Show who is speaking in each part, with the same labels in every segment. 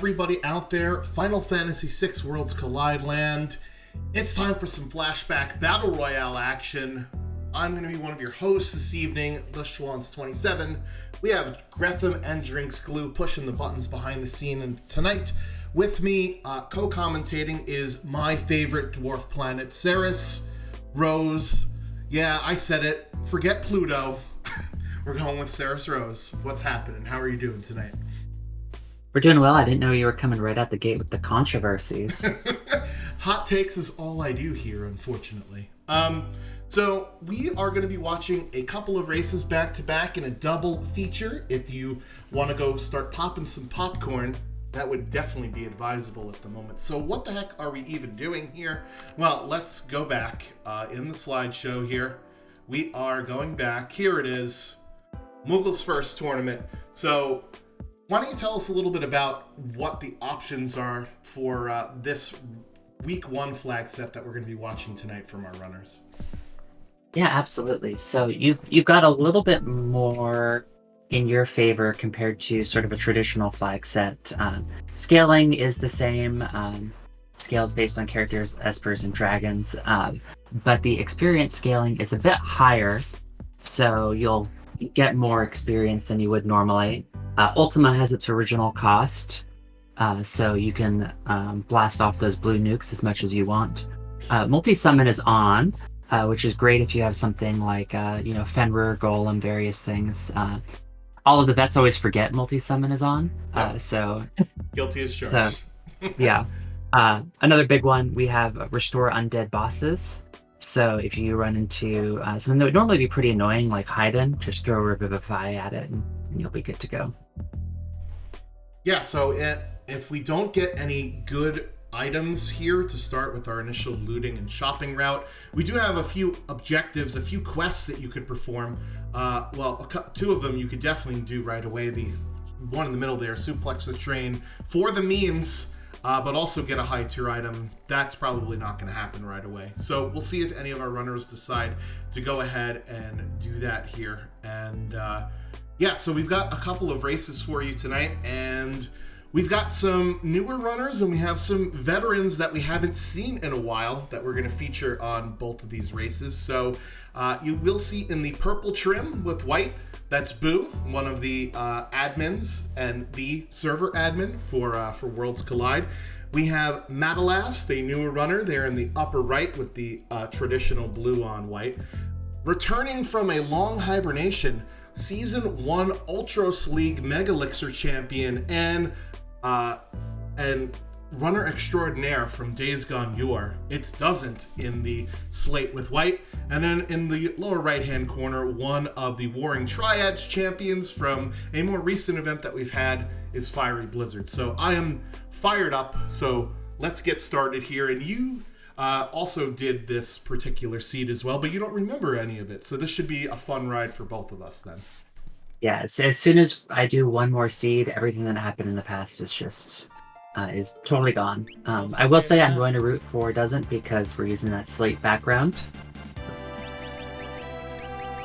Speaker 1: everybody out there. Final Fantasy VI Worlds Collide Land. It's time for some Flashback Battle Royale action. I'm going to be one of your hosts this evening, the Schwans27. We have Gretham and Drinks Glue pushing the buttons behind the scene, and tonight with me co-commentating is my favorite dwarf planet, Ceres, Rose. Yeah, I said it. Forget Pluto. We're going with Ceres Rose. What's happening? How are you doing tonight?
Speaker 2: We're doing well. I didn't know you were coming right out the gate with the controversies.
Speaker 1: Hot takes is all I do here, unfortunately. So we are going to be watching a couple of races back-to-back in a double feature. If you want to go start popping some popcorn, that would definitely be advisable at the moment. So what the heck are we even doing here? Well, let's go back in the slideshow here. We are going back. Here it is. Moogle's first tournament. So why don't you tell us a little bit about what the options are for this week one flag set that we're going to be watching tonight from our runners?
Speaker 2: Yeah, absolutely. So you've got a little bit more in your favor compared to sort of a traditional flag set. Scaling is the same. Scales based on characters, espers, and dragons. But the experience scaling is a bit higher, so you'll get more experience than you would normally. Ultima has its original cost, so you can blast off those blue nukes as much as you want. Multi-summon is on, which is great if you have something like, Fenrir, Golem, various things. All of the vets always forget multi-summon is on, so...
Speaker 1: Guilty as charged.
Speaker 2: So, yeah. Another big one, we have restore undead bosses. So if you run into something that would normally be pretty annoying, like Haydn, just throw Revivify at it and you'll be good to go.
Speaker 1: Yeah, so if we don't get any good items here to start with our initial looting and shopping route, we do have a few objectives, a few quests that you could perform. Two of them you could definitely do right away. The one in the middle there, suplex the train for the memes, but also get a high tier item. That's probably not going to happen right away. So we'll see if any of our runners decide to go ahead and do that here. And so we've got a couple of races for you tonight, and we've got some newer runners and we have some veterans that we haven't seen in a while that we're going to feature on both of these races. So you will see in the purple trim with white, that's Boo, one of the admins and the server admin for Worlds Collide. We have Madalast, a newer runner there in the upper right with the traditional blue on white. Returning from a long hibernation, Season 1 Ultros League Mega Elixir champion and runner extraordinaire from Days Gone Yore. It's Doesn't in the slate with white. And then in the lower right-hand corner, one of the Warring Triads champions from a more recent event that we've had is Fiery Blizzard. So I am fired up, so let's get started here. And you also did this particular seed as well, but you don't remember any of it. So this should be a fun ride for both of us then.
Speaker 2: Yeah, so as soon as I do one more seed, everything that happened in the past is just is totally gone. I will say I'm going to root for Doesn't because we're using that slate background.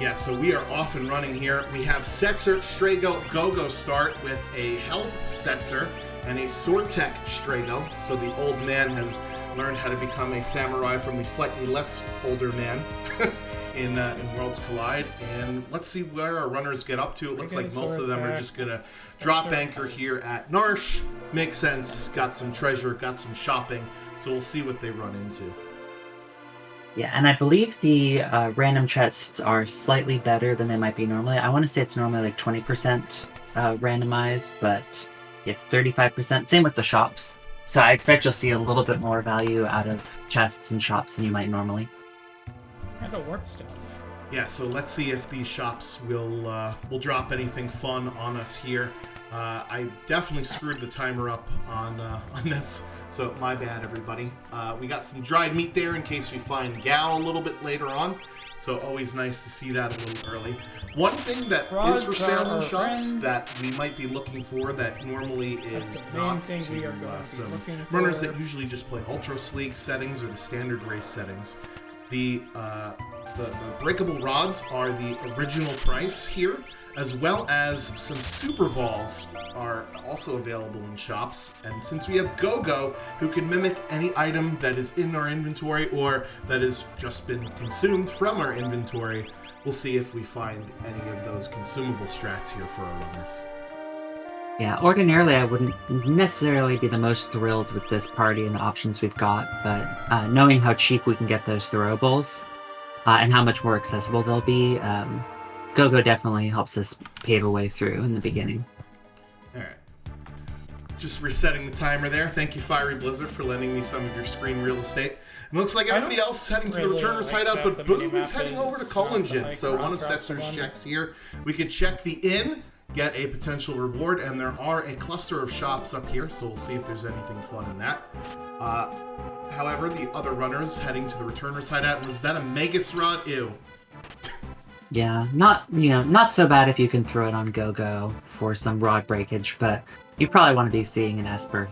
Speaker 1: Yeah, so we are off and running here. We have Setzer Strago Gogo start with a Health Setzer and a Sword Tech Strago. So the old man has learned how to become a samurai from the slightly less older man in Worlds Collide. And let's see where our runners get up to. It looks like most of them are just going to drop anchor here at Narsh. Makes sense. Got some treasure, got some shopping. So we'll see what they run into.
Speaker 2: Yeah, and I believe the random chests are slightly better than they might be normally. I want to say it's normally like 20% randomized, but it's 35%. Same with the shops. So I expect you'll see a little bit more value out of chests and shops than you might normally.
Speaker 3: And a warp stone.
Speaker 1: Yeah, so let's see if these shops will drop anything fun on us here. I definitely screwed the timer up on this, so my bad, everybody. We got some dried meat there in case we find Gal a little bit later on, so always nice to see that a little early. One thing that is for sale in shops that we might be looking for that normally is not to some runners that usually just play Ultros League settings or the standard race settings. The breakable rods are the original price here, as well as some super balls are also available in shops. And since we have Go-Go, who can mimic any item that is in our inventory or that has just been consumed from our inventory, we'll see if we find any of those consumable strats here for our runners.
Speaker 2: Yeah, ordinarily I wouldn't necessarily be the most thrilled with this party and the options we've got, but knowing how cheap we can get those throwables and how much more accessible they'll be, Go-Go definitely helps us pave a way through in the beginning.
Speaker 1: All right. Just resetting the timer there. Thank you, Fiery Blizzard, for lending me some of your screen real estate. It looks like everybody else is heading to the returner's hideout, but Boom is heading over to Collingen. So one of Setzer's checks here. We could check the inn, get a potential reward, and there are a cluster of shops up here, so we'll see if there's anything fun in that. However, the other runners heading to the returner's hideout, was that a Magus rod? Ew.
Speaker 2: Yeah, not so bad if you can throw it on Go-Go for some rod breakage, but you probably want to be seeing an Esper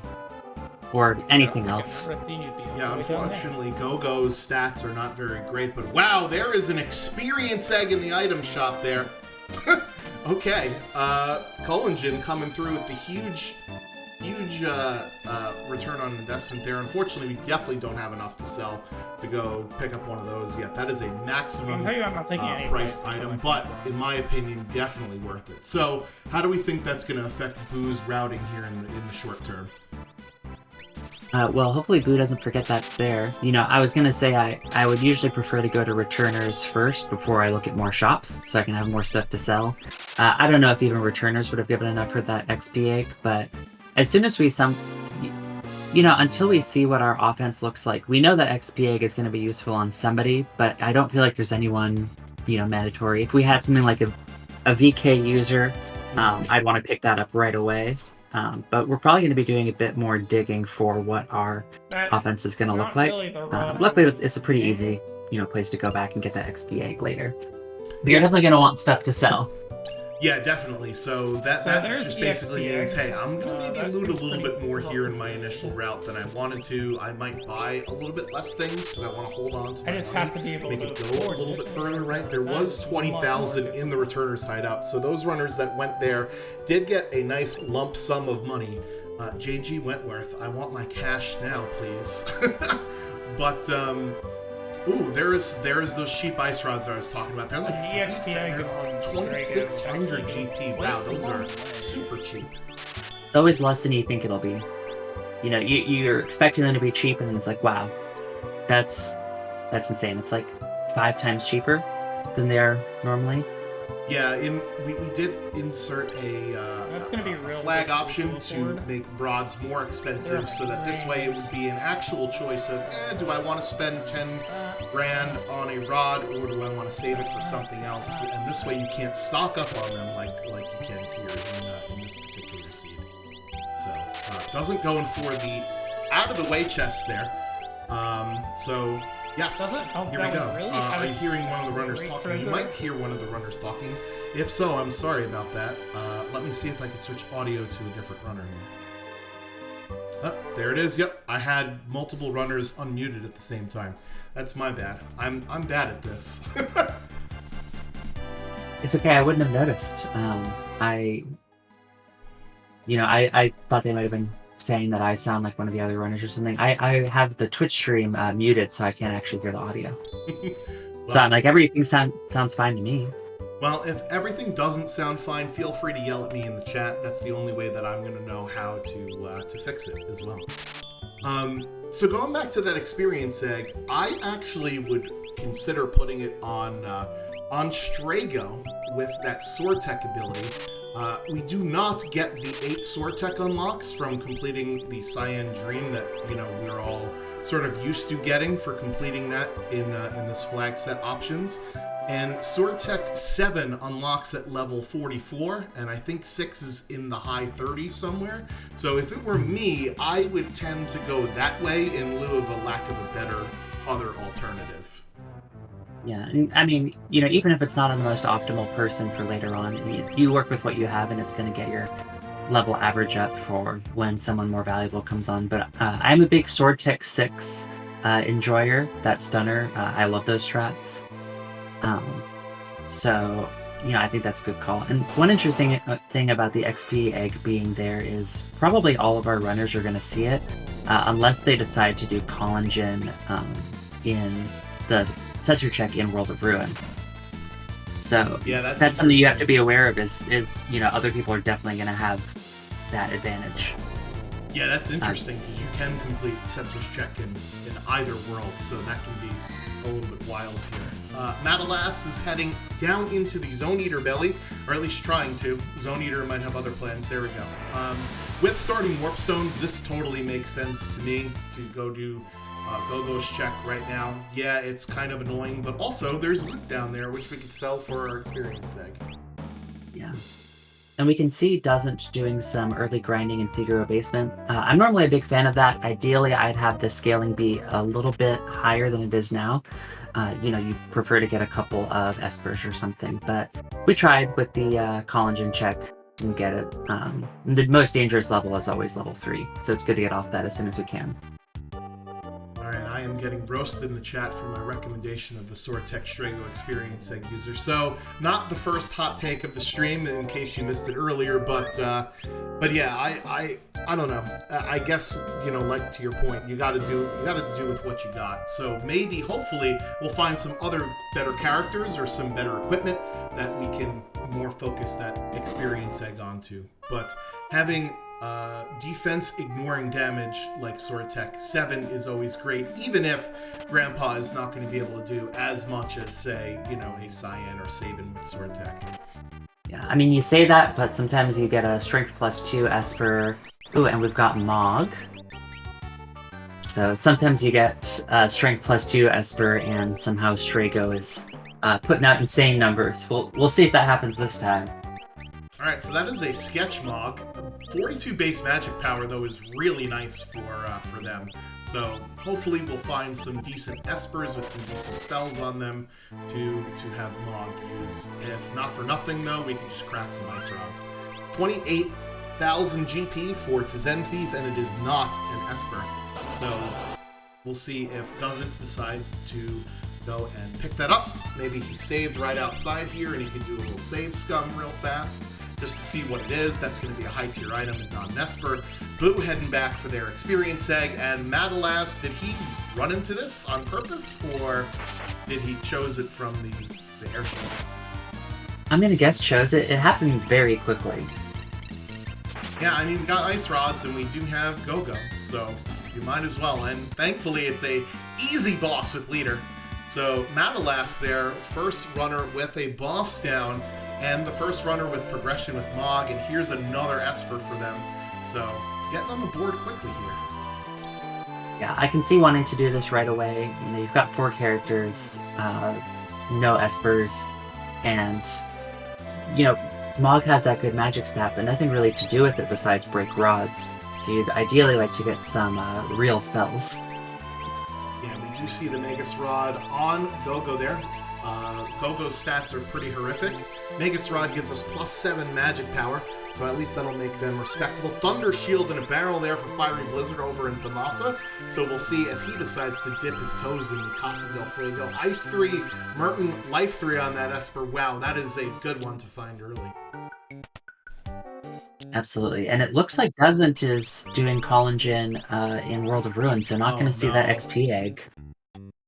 Speaker 2: or anything else.
Speaker 1: Yeah, unfortunately, Go-Go's stats are not very great, but wow, there is an experience egg in the item shop there. Okay, Collingen coming through with the huge return on investment there. Unfortunately, we definitely don't have enough to sell to go pick up one of those yet. That is a maximum priced item, but in my opinion, definitely worth it. So, how do we think that's going to affect Boo's routing here in the short term?
Speaker 2: Well, hopefully Boo doesn't forget that's there. I was going to say I would usually prefer to go to returners first before I look at more shops, so I can have more stuff to sell. I don't know if even returners would have given enough for that XP egg, but as soon as we until we see what our offense looks like, we know that XP egg is going to be useful on somebody, but I don't feel like there's anyone, mandatory. If we had something like a VK user, I'd want to pick that up right away. But we're probably going to be doing a bit more digging for what our offense is going to look like. Luckily, it's a pretty easy, place to go back and get that XP egg later. But you're definitely going to want stuff to sell.
Speaker 1: Yeah, definitely. So that just basically means, hey, I'm going to maybe loot a little bit more here in my initial route than I wanted to. I might buy a little bit less things because I want to hold on to my money, make it go a little bit further, right? There was 20,000 in the returner's hideout, so those runners that went there did get a nice lump sum of money. JG Wentworth, I want my cash now, please. But, ooh, there's those cheap ice rods I was talking about. They're like 2,600 GP. Wow, those are super cheap.
Speaker 2: It's always less than you think it'll be. You're expecting them to be cheap, and then it's like, wow, that's insane. It's like 5 times cheaper than they are normally.
Speaker 1: Yeah, we did insert a flag option to make rods more expensive, so that this way it would be an actual choice of, do I want to spend 10 grand on a rod, or do I want to save it for something else? And this way you can't stock up on them like you can here in this particular seed. So, doesn't go in for the out-of-the-way chest there. So... Yes, here we go.
Speaker 3: Really?
Speaker 1: Are you hearing one of the runners talking? You might hear one of the runners talking. If so, I'm sorry about that. Let me see if I can switch audio to a different runner here. Oh, there it is. Yep, I had multiple runners unmuted at the same time. That's my bad. I'm bad at this.
Speaker 2: It's okay. I wouldn't have noticed. I thought they might have been saying that I sound like one of the other runners or something. I have the Twitch stream muted, so I can't actually hear the audio. So I'm like, everything sounds fine to me.
Speaker 1: Well, if everything doesn't sound fine, feel free to yell at me in the chat. That's the only way that I'm going to know how to fix it as well. So going back to that experience egg, I actually would consider putting it on Strago with that sword tech ability. We do not get the 8 sword tech unlocks from completing the Cyan Dream that, we're all sort of used to getting for completing that in this flag set options. And Sword Tech 7 unlocks at level 44, and I think 6 is in the high 30s somewhere. So if it were me, I would tend to go that way in lieu of a lack of a better other alternative.
Speaker 2: Yeah, I mean, even if it's not on the most optimal person for later on, you work with what you have, and it's going to get your level average up for when someone more valuable comes on. But I'm a big Sword Tech 6 Enjoyer, that stunner. I love those strats. So, I think that's a good call. And one interesting thing about the XP egg being there is probably all of our runners are going to see it, unless they decide to do Collingen in the Setzer check in World of Ruin. So
Speaker 1: yeah,
Speaker 2: that's something you have to be aware of is other people are definitely going to have that advantage.
Speaker 1: Yeah, that's interesting because you can complete Setzer's check in either world, so that can be a little bit wild here. Madalas is heading down into the Zone Eater belly, or at least trying to. Zone Eater might have other plans. There we go. With starting Warp Stones, this totally makes sense to me to go do Gogo's check right now. Yeah, it's kind of annoying, but also there's loot down there which we could sell for our experience egg.
Speaker 2: Yeah. And we can see Doesn't doing some early grinding in Figaro Basement. I'm normally a big fan of that. Ideally, I'd have the scaling be a little bit higher than it is now. You prefer to get a couple of Espers or something, but we tried with the Collingen check and get it. The most dangerous level is always level 3, so it's good to get off that as soon as we can.
Speaker 1: Alright, I am getting roasted in the chat for my recommendation of the Sortek Strago Experience Egg user. So, not the first hot take of the stream, in case you missed it earlier, but yeah, I don't know. I guess, like to your point, you gotta do with what you got. So maybe, hopefully, we'll find some other better characters or some better equipment that we can more focus that Experience Egg onto. But having defense ignoring damage like Sortek 7 is always great, even if Grandpa is not going to be able to do as much as, say, a Cyan or Sabin with Sortek.
Speaker 2: Yeah, I mean, you say that, but sometimes you get a Strength +2 Esper. Ooh, and we've got Mog. So sometimes you get Strength +2 Esper, and somehow Strago is putting out insane numbers. We'll see if that happens this time.
Speaker 1: Alright, so that is a Sketch Mog. 42 base magic power, though, is really nice for them. So hopefully we'll find some decent Espers with some decent spells on them to have Mog use. If not for nothing, though, we can just crack some Ice Rods. 28,000 GP for Tizen Thief, and it is not an Esper. So we'll see if Doesn't decide to go and pick that up. Maybe he's saved right outside here, and he can do a little save scum real fast, just to see what it is. That's going to be a high-tier item and not an Esper. Boo heading back for their Experience Egg, and Madalas, did he run into this on purpose, or did he chose it from the airship?
Speaker 2: I'm going to guess chose it. It happened very quickly.
Speaker 1: Yeah, I mean, we got Ice Rods, and we do have Go-Go, so you might as well. And thankfully, it's a easy boss with Leader. So Madalas there, first runner with a boss down, and the first runner with progression with Mog, and here's another Esper for them. So, getting on the board quickly here.
Speaker 2: Yeah, I can see wanting to do this right away. You've got 4 characters, no Espers, and, Mog has that good magic stat, but nothing really to do with it besides break rods. So you'd ideally like to get some real spells.
Speaker 1: Yeah, we do see the Magus Rod on Go-Go there. Go-Go's stats are pretty horrific. Magus Rod gives us +7 magic power, so at least that'll make them respectable. Thunder Shield and a barrel there for Fiery Blizzard over in Thamasa, so we'll see if he decides to dip his toes in the Casa del Fuego. Ice 3, Merton, Life 3 on that Esper. Wow, that is a good one to find early.
Speaker 2: Absolutely, and it looks like Doesn't is doing Collingen in World of Ruin, so not going to see that XP egg.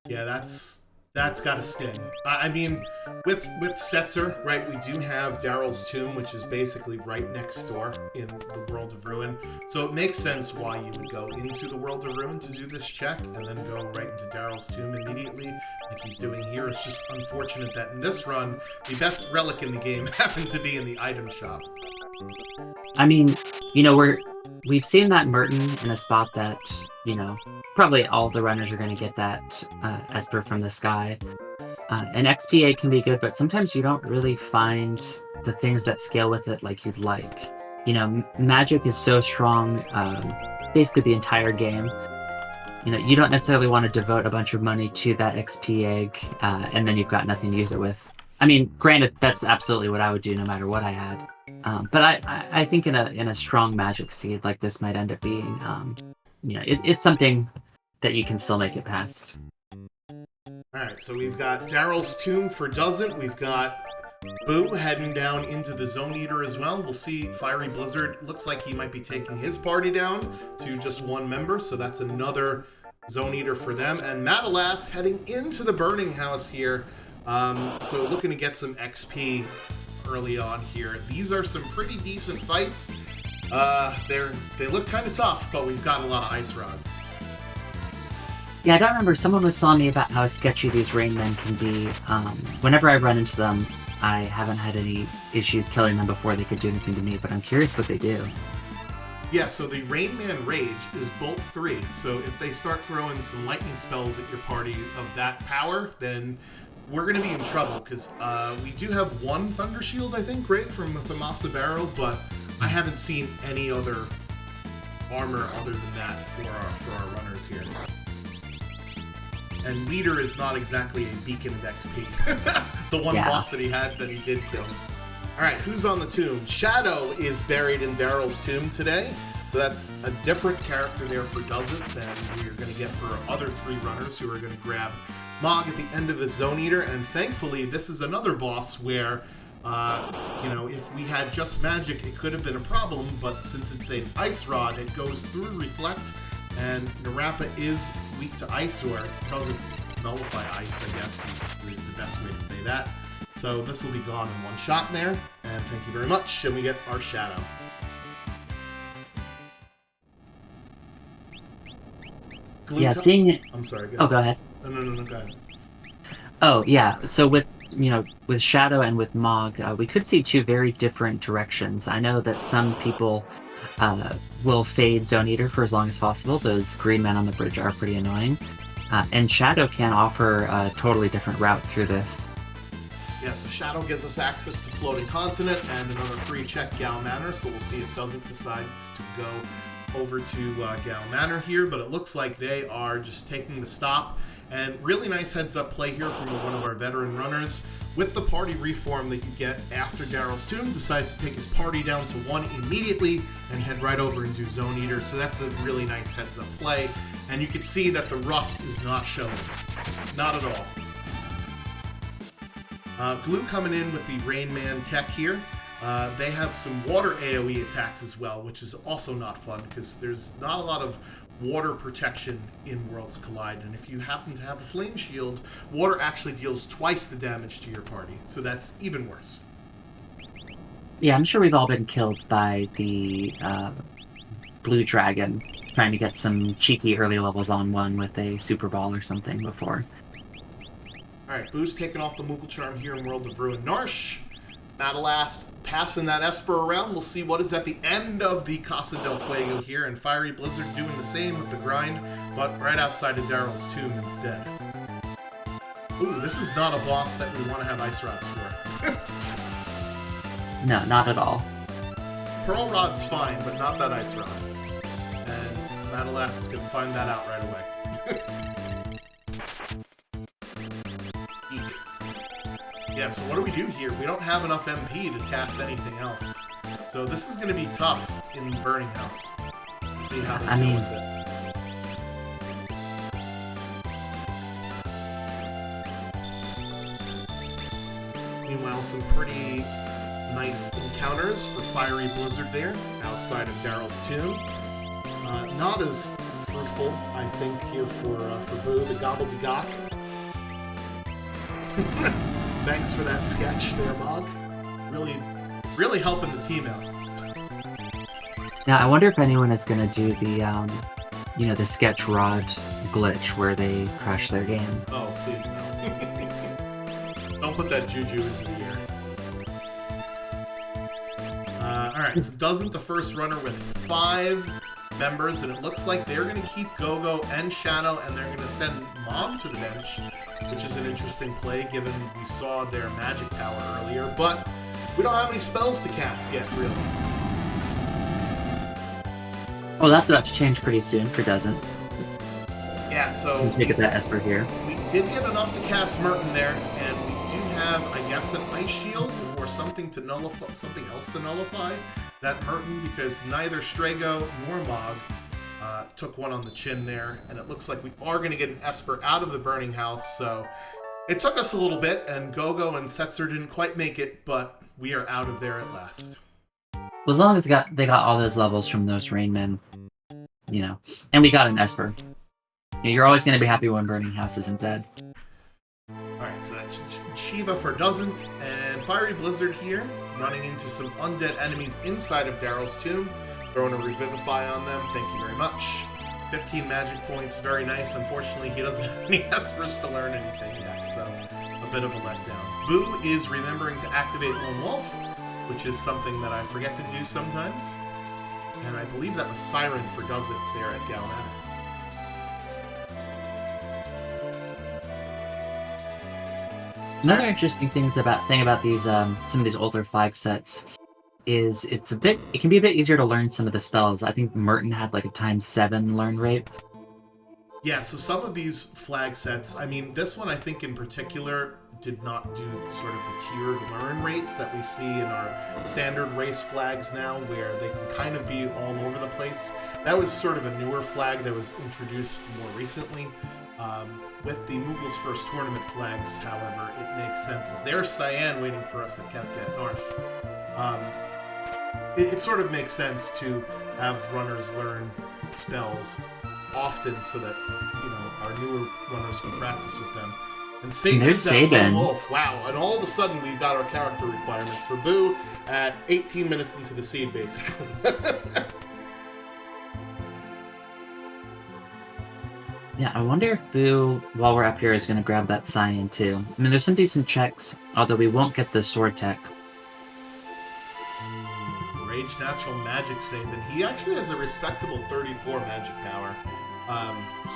Speaker 1: Yeah, that's got to sting. I mean, with Setzer, right, we do have Daryl's Tomb, which is basically right next door in the World of Ruin. So it makes sense why you would go into the World of Ruin to do this check, and then go right into Daryl's Tomb immediately, like he's doing here. It's just unfortunate that in this run, the best relic in the game happened to be in the item shop.
Speaker 2: I mean, we've seen that Merton in a spot that, probably all the runners are going to get that Esper from the sky. An XP can be good, but sometimes you don't really find the things that scale with it like you'd like. Magic is so strong, basically the entire game. You don't necessarily want to devote a bunch of money to that XP egg, and then you've got nothing to use it with. I mean, granted, that's absolutely what I would do no matter what I had. But I think in a strong magic seed like this might end up being, it's something that you can still make it past.
Speaker 1: Alright, so we've got Daryl's Tomb for doesn't. We've got Boo heading down into the Zone Eater as well. We'll see Fiery Blizzard. Looks like he might be taking his party down to just one member, so that's another Zone Eater for them. And Madalas heading into the Burning House here. So looking to get some XP early on here. These are some pretty decent fights. They look kind of tough, but we've got a lot of ice rods.
Speaker 2: Yeah, I don't remember. Someone was telling me about how sketchy these rain men can be. Whenever I run into them, I haven't had any issues killing them before they could do anything to me, but I'm curious what they do.
Speaker 1: Yeah, so the Rain Man Rage is Bolt 3, so if they start throwing some lightning spells at your party of that power, then we're going to be in trouble, because we do have one Thunder Shield, I think, right, from Thamasa Barrow, but I haven't seen any other armor other than that for our runners here. And Leader is not exactly a beacon of XP. The one boss that he had that he did kill. Alright, who's on the tomb? Shadow is buried in Daryl's tomb today. So that's a different character there for Doesn't than we're going to get for our other three runners who are going to grab Mog at the end of the Zone Eater. And thankfully, this is another boss where, if we had just magic, it could have been a problem. But since it's an ice rod, it goes through Reflect. And Narapa is weak to ice, or doesn't nullify ice, I guess is the best way to say that. So this will be gone in one shot there. And thank you very much. And we get our Shadow.
Speaker 2: Seeing it...
Speaker 1: I'm sorry.
Speaker 2: Go ahead.
Speaker 1: No, go ahead.
Speaker 2: Oh, yeah. So with Shadow and with Mog, we could see two very different directions. I know that some people will fade Zone Eater for as long as possible. Those green men on the bridge are pretty annoying. And Shadow can offer a totally different route through this.
Speaker 1: Yeah, so Shadow gives us access to Floating Continent and another free check Gal Manor, so we'll see if Doesn't decides to go over to Gal Manor here, but it looks like they are just taking the stop. And really nice heads-up play here from one of our veteran runners. With the party reform that you get after Daryl's Tomb, decides to take his party down to 1 immediately and head right over and do Zone Eater. So that's a really nice heads-up play. And you can see that the rust is not showing. Not at all. Glue coming in with the Rain Man tech here. They have some water AoE attacks as well, which is also not fun because there's not a lot of water protection in Worlds Collide, and if you happen to have a flame shield, water actually deals twice the damage to your party, so that's even worse.
Speaker 2: Yeah, I'm sure we've all been killed by the blue dragon trying to get some cheeky early levels on one with a super ball or something before.
Speaker 1: Alright, Boo's taking off the Moogle Charm here in World of Ruin Narsh. Madalas passing that Esper around. We'll see what is at the end of the Casa del Fuego here, and Fiery Blizzard doing the same with the grind, but right outside of Daryl's tomb instead. Ooh, this is not a boss that we want to have ice rods for.
Speaker 2: No, not at all.
Speaker 1: Pearl Rod's fine, but not that ice rod. And Madalas is going to find that out right away. Eek. Yeah, so what do we do here? We don't have enough MP to cast anything else. So this is going to be tough in the Burning House. Let's see how they deal with it. Meanwhile, some pretty nice encounters for Fiery Blizzard there, outside of Daryl's tomb. Not as fruitful, I think, here for Boo, the Gobbledygook. Thanks for that sketch there, Mog. Really helping the team out.
Speaker 2: Now, I wonder if anyone is going to do the, the sketch rod glitch where they crash their game.
Speaker 1: Oh, please no. Don't put that juju into the air. Alright, so Doesn't the first runner with 5 members, and it looks like they're going to keep Gogo and Shadow, and they're going to send Mom to the bench, which is an interesting play given we saw their magic power earlier, but we don't have any spells to cast yet, really.
Speaker 2: Well, that's about to change pretty soon for Doesn't.
Speaker 1: Yeah, so
Speaker 2: Let's get that Esper here.
Speaker 1: We did get enough to cast Merton there, and we do have, I guess, an Ice Shield or something else to nullify that Merton, because neither Strago nor Mog Took one on the chin there, and it looks like we are going to get an Esper out of the burning house, so it took us a little bit, and Gogo and Setzer didn't quite make it, but we are out of there at last.
Speaker 2: Well, as long as they got all those levels from those Rainmen, you know, and we got an Esper. You're always going to be happy when Burning House isn't dead.
Speaker 1: Alright, so that's Shiva for doesn't, and Fiery Blizzard here, running into some undead enemies inside of Daryl's tomb, throwing a Revivify on them, thank you very much. 15 magic points, very nice. Unfortunately, he doesn't have any Espers to learn anything yet, so a bit of a letdown. Boo is remembering to activate Lone Wolf, which is something that I forget to do sometimes. And I believe that was Siren for does it there at Galvanic.
Speaker 2: Another interesting thing about these some of these older flag sets is it can be a bit easier to learn some of the spells. I think Merton had like a ×7 learn rate.
Speaker 1: Yeah, so some of these flag sets, I mean, this one I think in particular did not do sort of the tiered learn rates that we see in our standard race flags now, where they can kind of be all over the place. That was sort of a newer flag that was introduced more recently. With the Moogle's first tournament flags, however, it makes sense. As there's Cyan waiting for us at Kefka at Narsh. It sort of makes sense to have runners learn spells often so that, you know, our newer runners can practice with them. And
Speaker 2: there's Sabin.
Speaker 1: Wolf, wow. And all of a sudden we've got our character requirements for Boo at 18 minutes into the seed, basically.
Speaker 2: Yeah, I wonder if Boo, while we're up here, is going to grab that Cyan too. I mean, there's some decent checks, although we won't get the sword tech.
Speaker 1: Rage Natural Magic save, and he actually has a respectable 34 magic power.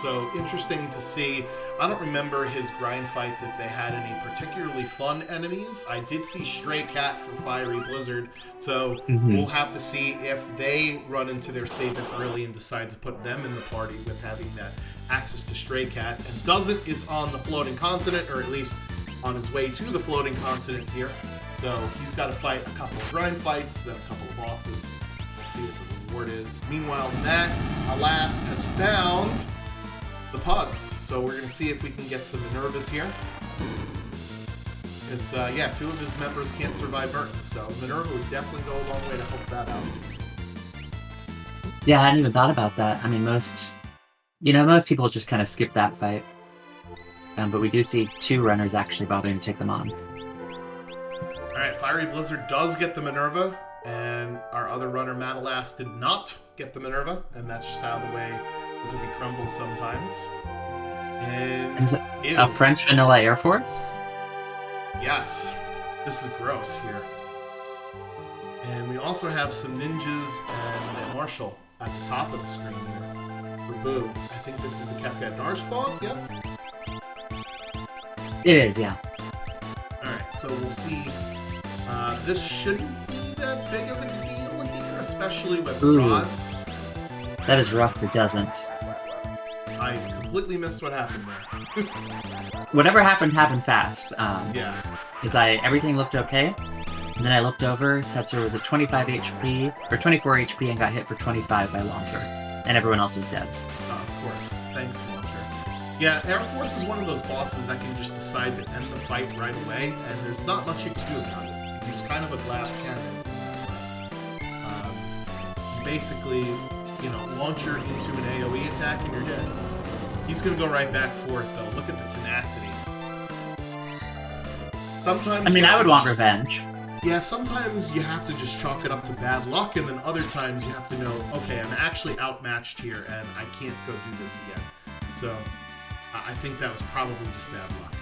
Speaker 1: So interesting to see. I don't remember his grind fights if they had any particularly fun enemies. I did see Stray Cat for Fiery Blizzard, so we'll have to see if they run into their Sabin early and decide to put them in the party with having that access to Stray Cat. And Doesn't is on the floating continent, or at least on his way to the floating continent here. So he's got to fight a couple of grind fights, then a couple of bosses. We'll see what the reward is. Meanwhile, Matt, alas, has found the pugs. So we're going to see if we can get some Minervas here. Because, yeah, 2 of his members can't survive Burton. So Minerva would definitely go a long way to help that out.
Speaker 2: Yeah, I hadn't even thought about that. I mean, most people just kind of skip that fight. But we do see 2 runners actually bothering to take them on.
Speaker 1: Alright, Fiery Blizzard does get the Minerva, and our other runner, Matalas, did not get the Minerva, and that's just how the way the movie crumbles sometimes. And
Speaker 2: is it a French Vanilla Air Force?
Speaker 1: Yes. This is gross here. And we also have some ninjas and a marshal at the top of the screen here for Boo. I think this is the Kefka at Narsh boss, yes?
Speaker 2: It is, yeah.
Speaker 1: Alright, so we'll see. This shouldn't be that big of a deal here, especially with rods.
Speaker 2: That is rough, it doesn't.
Speaker 1: I completely missed what happened there.
Speaker 2: Whatever happened fast.
Speaker 1: Yeah.
Speaker 2: Because everything looked okay, and then I looked over, Setzer was at 25 HP, or 24 HP and got hit for 25 by Launcher, and everyone else was dead.
Speaker 1: Oh, of course. Thanks, Launcher. Yeah, Air Force is one of those bosses that can just decide to end the fight right away, and there's not much you can do about it. He's kind of a glass cannon. Basically, you know, launch her into an AoE attack and you're dead. He's going to go right back for it, though. Look at the tenacity. Sometimes... I
Speaker 2: mean, I would want revenge.
Speaker 1: Yeah, sometimes you have to just chalk it up to bad luck, and then other times you have to know, okay, I'm actually outmatched here, and I can't go do this again. So, I think that was probably just bad luck.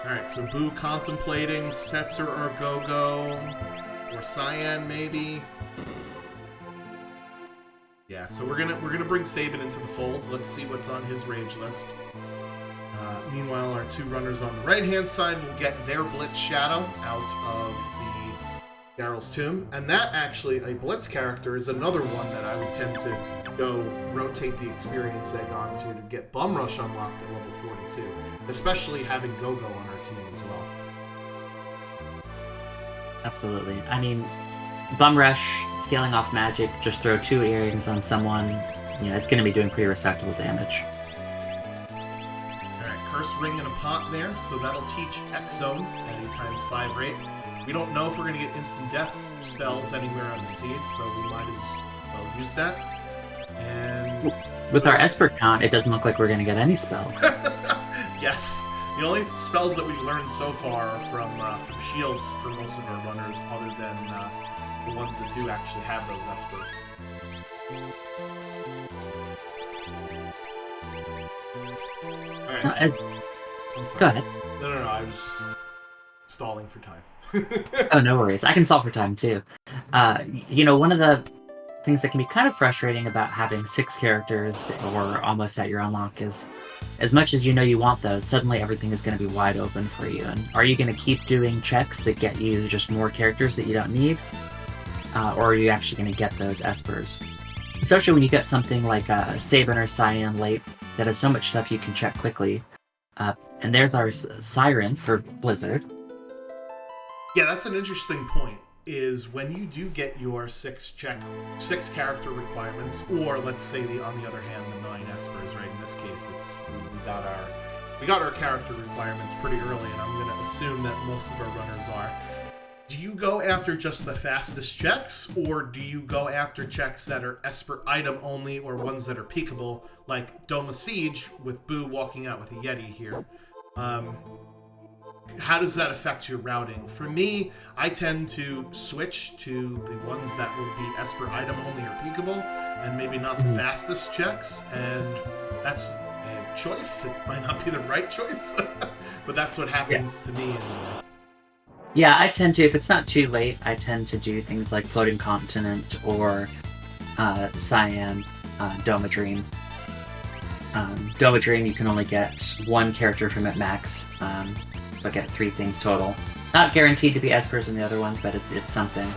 Speaker 1: Alright, so Boo contemplating, Setzer or Gogo, or Cyan maybe. Yeah, so we're gonna bring Sabin into the fold. Let's see what's on his rage list. Meanwhile, our 2 runners on the right-hand side will get their Blitz Shadow out of the Daryl's Tomb. And that, actually, a Blitz character, is another one that I would tend to go rotate the experience egg onto to get Bum Rush unlocked at level 42. Especially having Gogo on our team as well.
Speaker 2: Absolutely. I mean, Bum Rush, scaling off magic, just throw 2 earrings on someone. It's going to be doing pretty respectable damage.
Speaker 1: Alright, Curse Ring in a pot there, so that'll teach X Zone at 8 times 5 rate. We don't know if we're going to get instant death spells anywhere on the seed, so we might as well use that. And
Speaker 2: with our Esper count, it doesn't look like we're going to get any spells.
Speaker 1: Yes. The only spells that we've learned so far are from shields for most of our runners, other than the ones that do actually have those Espers. Alright.
Speaker 2: I'm
Speaker 1: sorry.
Speaker 2: Go ahead.
Speaker 1: No, I was just stalling for time.
Speaker 2: Oh, no worries. I can solve for time, too. One of the things that can be kind of frustrating about having 6 characters or almost at your unlock is, as much as you want those, suddenly everything is going to be wide open for you. And are you going to keep doing checks that get you just more characters that you don't need? Or are you actually going to get those Espers? Especially when you get something like Sabin or Cyan late that has so much stuff you can check quickly. And there's our Siren for Blizzard.
Speaker 1: Yeah, that's an interesting point, is when you do get your 6 character requirements, or let's say on the other hand, the 9 Espers, right? In this case, we got our character requirements pretty early, and I'm going to assume that most of our runners are. Do you go after just the fastest checks, or do you go after checks that are Esper item only, or ones that are peekable, like Dome of Siege with Boo walking out with a Yeti here? How does that affect your routing? For me, I tend to switch to the ones that would be Esper item only or peekable, and maybe not the fastest checks, and that's a choice. It might not be the right choice, but that's what happens to me anyway.
Speaker 2: Yeah, I tend to, if it's not too late, I tend to do things like Floating Continent or Cyan, Dome of Dream. Dome of Dream, you can only get 1 character from at max, but get 3 things total. Not guaranteed to be Espers in the other ones, but it's something.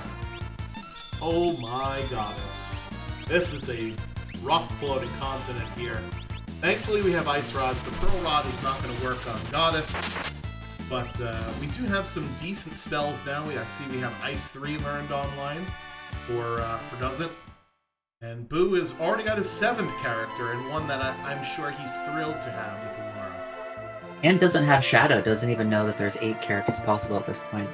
Speaker 1: Oh my goddess. This is a rough Floating Continent here. Thankfully we have Ice Rods. The Pearl Rod is not going to work on Goddess. But we do have some decent spells now. I see we have Ice 3 learned online for Doesn't. And Boo has already got his 7th character, and one that I'm sure he's thrilled to have with Umaro.
Speaker 2: And doesn't have Shadow, doesn't even know that there's 8 characters possible at this point.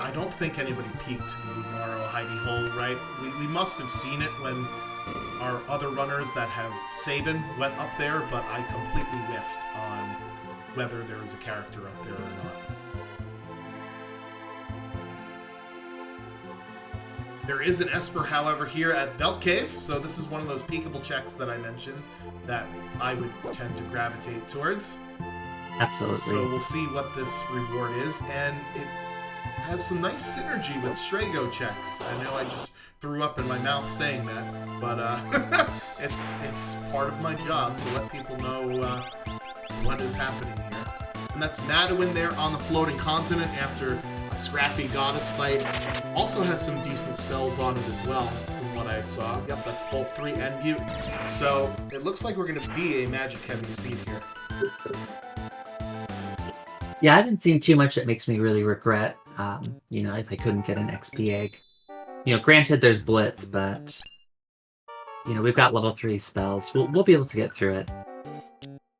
Speaker 1: I don't think anybody peeked the Umaro hidey hole, right? We must have seen it when our other runners that have Sabin went up there, but I completely whiffed on whether there was a character up there or not. There is an Esper, however, here at Velt Cave, so this is one of those peekable checks that I mentioned that I would tend to gravitate towards.
Speaker 2: Absolutely.
Speaker 1: So we'll see what this reward is, and it has some nice synergy with Strago checks. I know I just threw up in my mouth saying that, but it's part of my job to let people know what is happening here. And that's Madwin there on the Floating Continent after a scrappy Goddess fight. Also has some decent spells on it as well, from what I saw. Yep, that's Bolt 3 and Mute. So it looks like we're going to be a magic-heavy seed here.
Speaker 2: Yeah, I haven't seen too much that makes me really regret, if I couldn't get an XP egg. Granted, there's Blitz, but, we've got level 3 spells. We'll be able to get through it.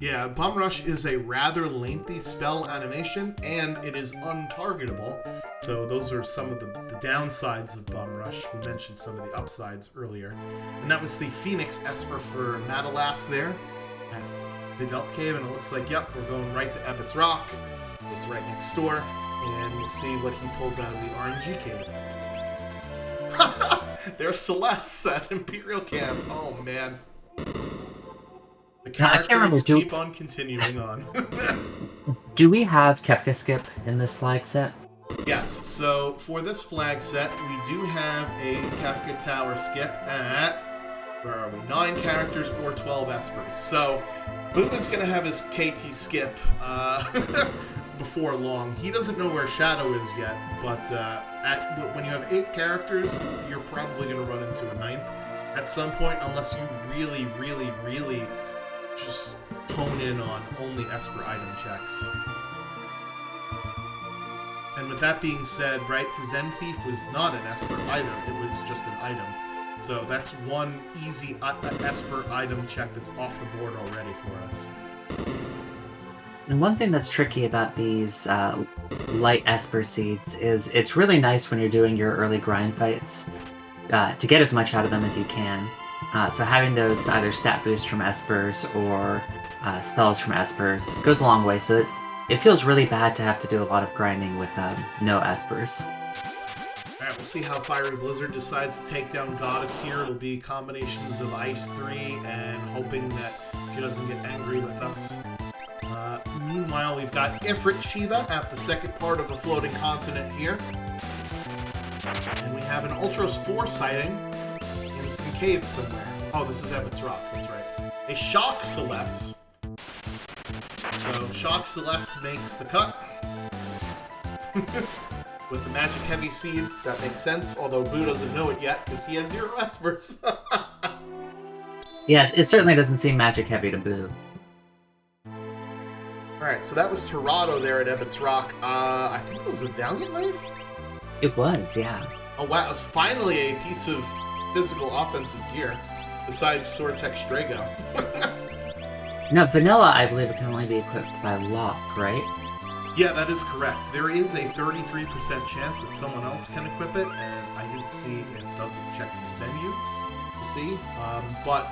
Speaker 1: Yeah, Bum Rush is a rather lengthy spell animation, and it is untargetable. So those are some of the downsides of Bum Rush. We mentioned some of the upsides earlier. And that was the Phoenix Esper for Madalas there at the Velt Cave, and it looks like, yep, we're going right to Ebbets Rock. It's right next door, and we'll see what he pulls out of the RNG cave. There's Celeste at Imperial Camp. Oh, man. The characters keep on continuing on.
Speaker 2: Do we have Kefka skip in this flag set?
Speaker 1: Yes, so for this flag set, we do have a Kefka Tower skip at, where are we, 9 characters or 12 Espers. So, Boo is going to have his KT skip before long. He doesn't know where Shadow is yet, but when you have 8 characters, you're probably going to run into a 9th at some point, unless you really, really, really just hone in on only Esper item checks. And with that being said, right, Zen Thief was not an Esper either. It was just an item. So that's one easy Esper item check that's off the board already for us.
Speaker 2: And one thing that's tricky about these light Esper seeds is it's really nice when you're doing your early grind fights to get as much out of them as you can. So having those either stat boosts from Espers or spells from Espers goes a long way. So it feels really bad to have to do a lot of grinding with no Espers.
Speaker 1: Alright, we'll see how Fiery Blizzard decides to take down Goddess here. It'll be combinations of Ice 3 and hoping that she doesn't get angry with us. Meanwhile, we've got Ifrit Shiva at the second part of the floating continent here. And we have an Ultros 4 sighting in some caves somewhere. Oh, this is Ebbett's Rock, that's right. A Shock Celeste. So, Shock Celeste makes the cut. With the Magic Heavy Seed, that makes sense, although Boo doesn't know it yet, because he has 0 Espers.
Speaker 2: Yeah, it certainly doesn't seem Magic Heavy to Boo.
Speaker 1: Alright, so that was Torado there at Ebbett's Rock. I think it was a Valiant Knife?
Speaker 2: It was, yeah.
Speaker 1: Oh wow, it was finally a piece of physical offensive gear, besides Sword Tech Strago.
Speaker 2: No, Vanilla, I believe it can only be equipped by lock, right?
Speaker 1: Yeah, that is correct. There is a 33% chance that someone else can equip it, and I didn't see if it doesn't check his menu to see. But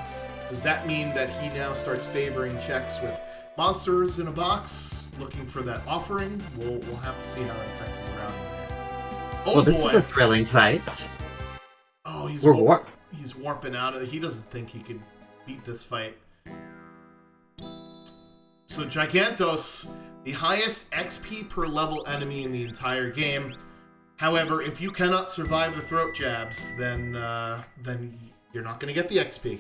Speaker 1: does that mean that he now starts favoring checks with monsters in a box, looking for that offering? We'll have to see how it affects his routing there. Oh,
Speaker 2: well, this
Speaker 1: boy.
Speaker 2: is a thrilling fight.
Speaker 1: Oh, he's warping out of it. He doesn't think he can beat this fight. So Gigantos, the highest XP per level enemy in the entire game. However, if you cannot survive the throat jabs, then you're not going to get the XP.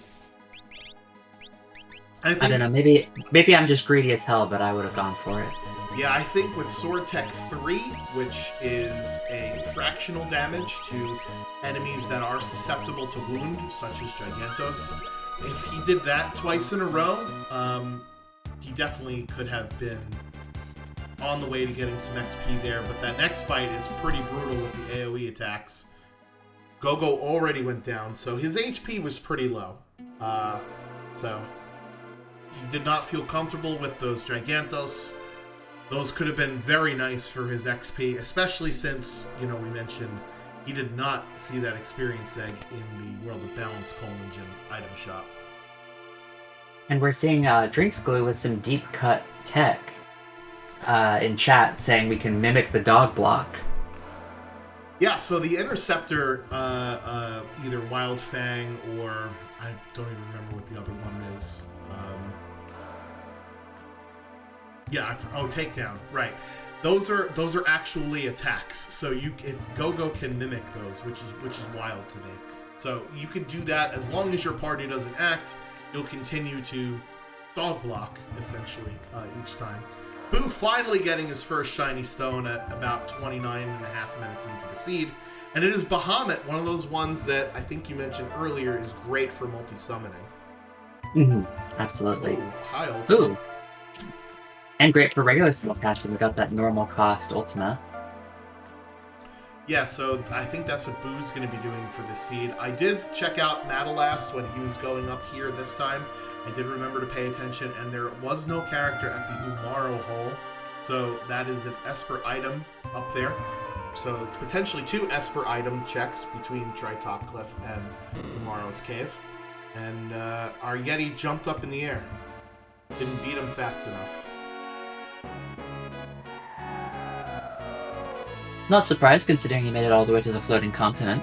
Speaker 2: I don't know, maybe I'm just greedy as hell, but I would have gone for it.
Speaker 1: Yeah, I think with Sword Tech 3, which is a fractional damage to enemies that are susceptible to wound, such as Gigantos, if he did that twice in a row, he definitely could have been on the way to getting some XP there, but that next fight is pretty brutal with the AoE attacks. Gogo already went down, so his HP was pretty low. So he did not feel comfortable with those Gigantos. Those could have been very nice for his XP, especially since, we mentioned he did not see that experience egg in the World of Balance Engine item shop.
Speaker 2: And we're seeing Drinks Glue with some deep cut tech in chat saying we can mimic the dog block.
Speaker 1: Yeah, so the Interceptor, either Wild Fang or I don't even remember what the other one is. Takedown, right. Those are actually attacks. So if Gogo can mimic those, which is wild today. So you can do that as long as your party doesn't act. You'll continue to dog block essentially each time. Boo finally getting his first shiny stone at about 29.5 minutes into the seed, and it is Bahamut, one of those ones that I think you mentioned earlier is great for multi-summoning.
Speaker 2: Mm-hmm. Absolutely.
Speaker 1: Ooh, high ultimate.
Speaker 2: Ooh. And great for regular spellcasting. We got that normal cost Ultima.
Speaker 1: Yeah, so I think that's what Boo's going to be doing for this seed. I did check out Madalas when he was going up here this time. I did remember to pay attention, and there was no character at the Umaro hole. So that is an Esper item up there. So it's potentially 2 Esper item checks between Tritok Cliff and Umaro's cave. And our Yeti jumped up in the air. Didn't beat him fast enough.
Speaker 2: Not surprised, considering he made it all the way to the floating continent.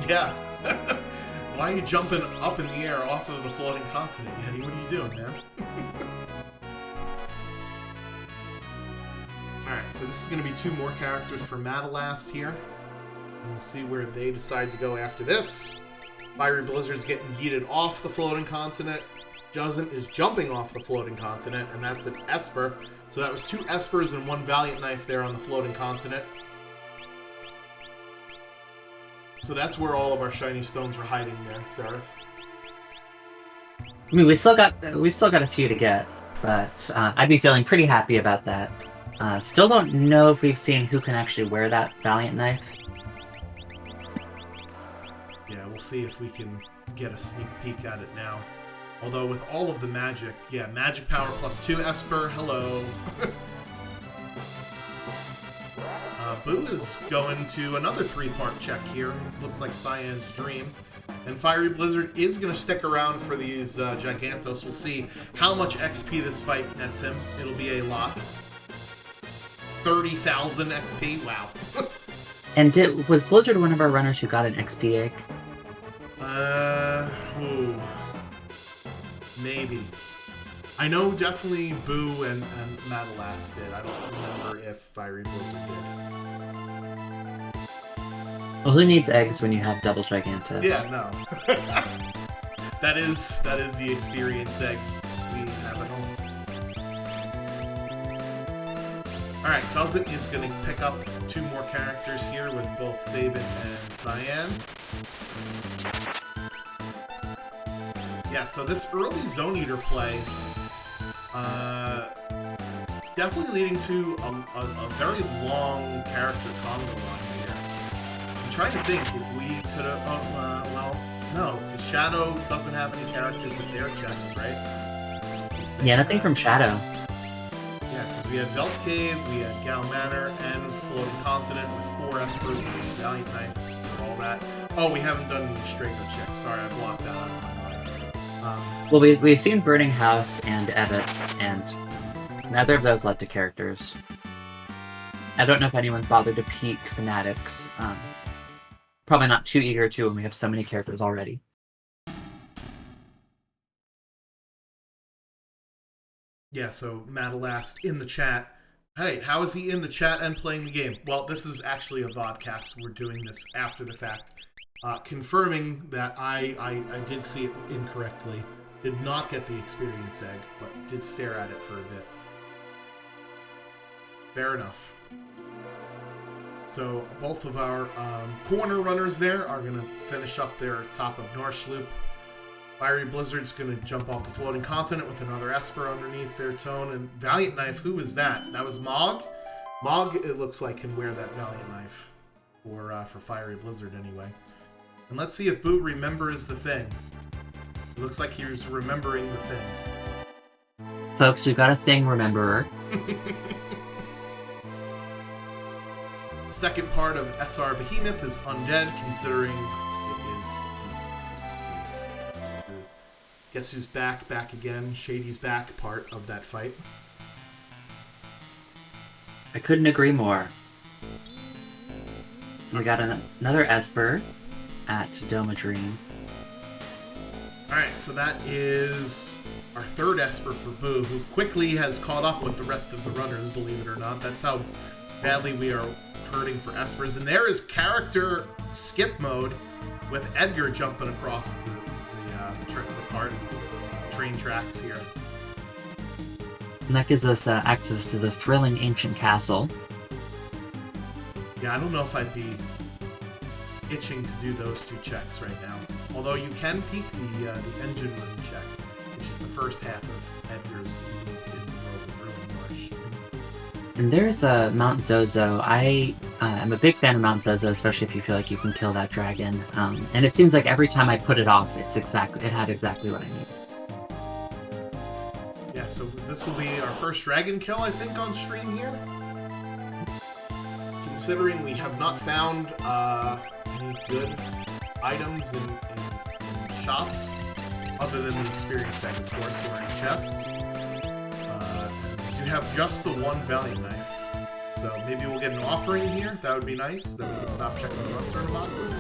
Speaker 1: Yeah. Why are you jumping up in the air off of the floating continent, Yeti? What are you doing, man? Alright, so this is going to be 2 more characters for Madalast here. And we'll see where they decide to go after this. Fiery Blizzard's getting yeeted off the floating continent. Juzzin is jumping off the floating continent, and that's an Esper. So that was 2 Espers and 1 Valiant Knife there on the floating continent. So that's where all of our shiny stones were hiding there, Saris.
Speaker 2: I mean, we still got a few to get, but I'd be feeling pretty happy about that. Still don't know if we've seen who can actually wear that Valiant Knife.
Speaker 1: Yeah, we'll see if we can get a sneak peek at it now. Although with all of the magic, yeah, magic power +2 Esper, hello. Boo is going to another 3-part check here. Looks like Cyan's dream. And Fiery Blizzard is going to stick around for these Gigantos. We'll see how much XP this fight nets him. It'll be a lot. 30,000 XP, wow.
Speaker 2: And was Blizzard one of our runners who got an XP egg?
Speaker 1: Maybe. I know definitely Boo and Madalas did. I don't remember if Fiery Blizzard did.
Speaker 2: Well, who needs eggs when you have double Gigantos?
Speaker 1: Yeah, no. that is the experience egg we have at home. Alright, Doesn't is going to pick up 2 more characters here with both Sabin and Cyan. Yeah, so this early Zone Eater play definitely leading to a very long character combo line here. I'm trying to think if we could have... well, no, because Shadow doesn't have any characters with their checks, right?
Speaker 2: Yeah, nothing from Shadow.
Speaker 1: Yeah, because we had Velt Cave, we had Gal Manor, and Floating Continent with 4 Espers and Valiant Knife and all that. Oh, we haven't done any Strago checks. Sorry, I blocked that out of my mind.
Speaker 2: Well, we've seen Burning House and Ebbets, and neither of those led to characters. I don't know if anyone's bothered to peek Fanatics. Probably not too eager to when we have so many characters already.
Speaker 1: Yeah, so Madalas in the chat. Hey, how is he in the chat and playing the game? Well, this is actually a vodcast. We're doing this after the fact. Confirming that I did see it incorrectly. Did not get the experience egg, but did stare at it for a bit. Fair enough. So both of our corner runners there are going to finish up their top of Norschloop. Fiery Blizzard's going to jump off the Floating Continent with another Esper underneath their tone. And Valiant Knife, who is that? That was Mog? Mog, it looks like, can wear that Valiant Knife. For Fiery Blizzard, anyway. And let's see if Boo remembers the thing. It looks like he's remembering the thing.
Speaker 2: Folks, we've got a thing rememberer.
Speaker 1: The second part of SR Behemoth is undead, considering it is... Guess who's back again? Shady's back part of that fight.
Speaker 2: I couldn't agree more. We got another Esper at Doma Dream.
Speaker 1: Alright, so that is our third Esper for Boo, who quickly has caught up with the rest of the runners, believe it or not. That's how badly we are hurting for Espers. And there is character skip mode with Edgar jumping across the train tracks here.
Speaker 2: And that gives us access to the thrilling ancient castle.
Speaker 1: Yeah, I don't know if I'd be itching to do those 2 checks right now. Although you can peek the engine room check, which is the first half of Edgar's in the World of Ruin Marsh.
Speaker 2: And there's Mount Zozo. I am a big fan of Mount Zozo, especially if you feel like you can kill that dragon. And it seems like every time I put it off, it had exactly what I need.
Speaker 1: Yeah, so this will be our first dragon kill, I think, on stream here. Considering we have not found any good items in shops, other than the experience egg, of course, or in chests. We do have just the one Valiant Knife. So maybe we'll get an offering here. That would be nice. Then we can stop checking the rust boxes.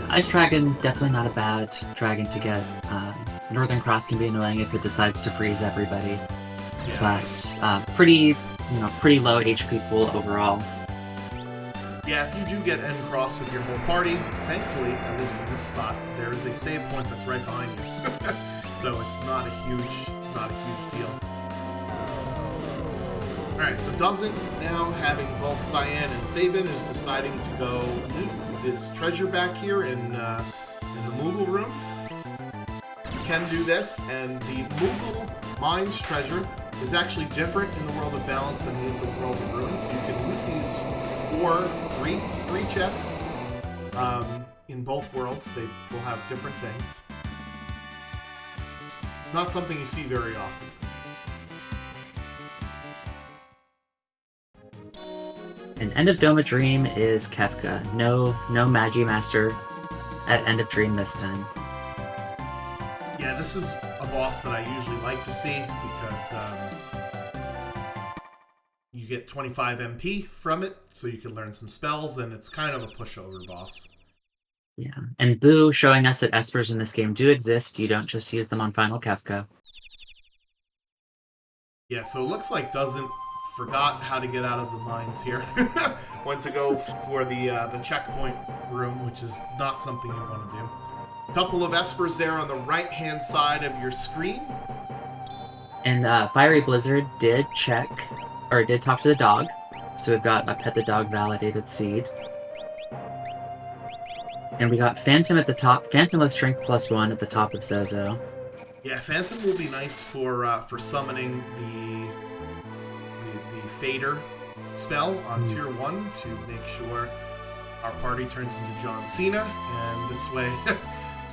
Speaker 2: Ice Dragon, definitely not a bad dragon to get. Northern Cross can be annoying if it decides to freeze everybody.
Speaker 1: Yeah.
Speaker 2: But pretty low HP pool overall.
Speaker 1: Yeah, if you do get end cross with your whole party, thankfully, at least in this spot, there is a save point that's right behind you. So it's not a huge deal. Alright, so Doesn't, now having both Cyan and Sabin, is deciding to go loot this treasure back here in the Moogle room. You can do this, and the Moogle Mines treasure is actually different in the World of Balance than it is the World of Ruin, so you can loot these three chests in both worlds. They will have different things. It's not something you see very often.
Speaker 2: And End of Doma Dream is Kefka. No Magi Master at End of Dream this time.
Speaker 1: Yeah, this is a boss that I usually like to see because you get 25 MP from it, so you can learn some spells, and it's kind of a pushover boss.
Speaker 2: Yeah, and Boo showing us that Espers in this game do exist. You don't just use them on Final Kefka.
Speaker 1: Yeah, so it looks like Doesn't forgot how to get out of the mines here. Went to go for the checkpoint room, which is not something you want to do. Couple of Espers there on the right-hand side of your screen.
Speaker 2: And Fiery Blizzard did talk to the dog. So we've got a Pet the Dog validated seed. And we got Phantom at the top. Phantom with Strength +1 at the top of Zozo.
Speaker 1: Yeah, Phantom will be nice for summoning the Fader spell on Tier 1 to make sure our party turns into John Cena, and this way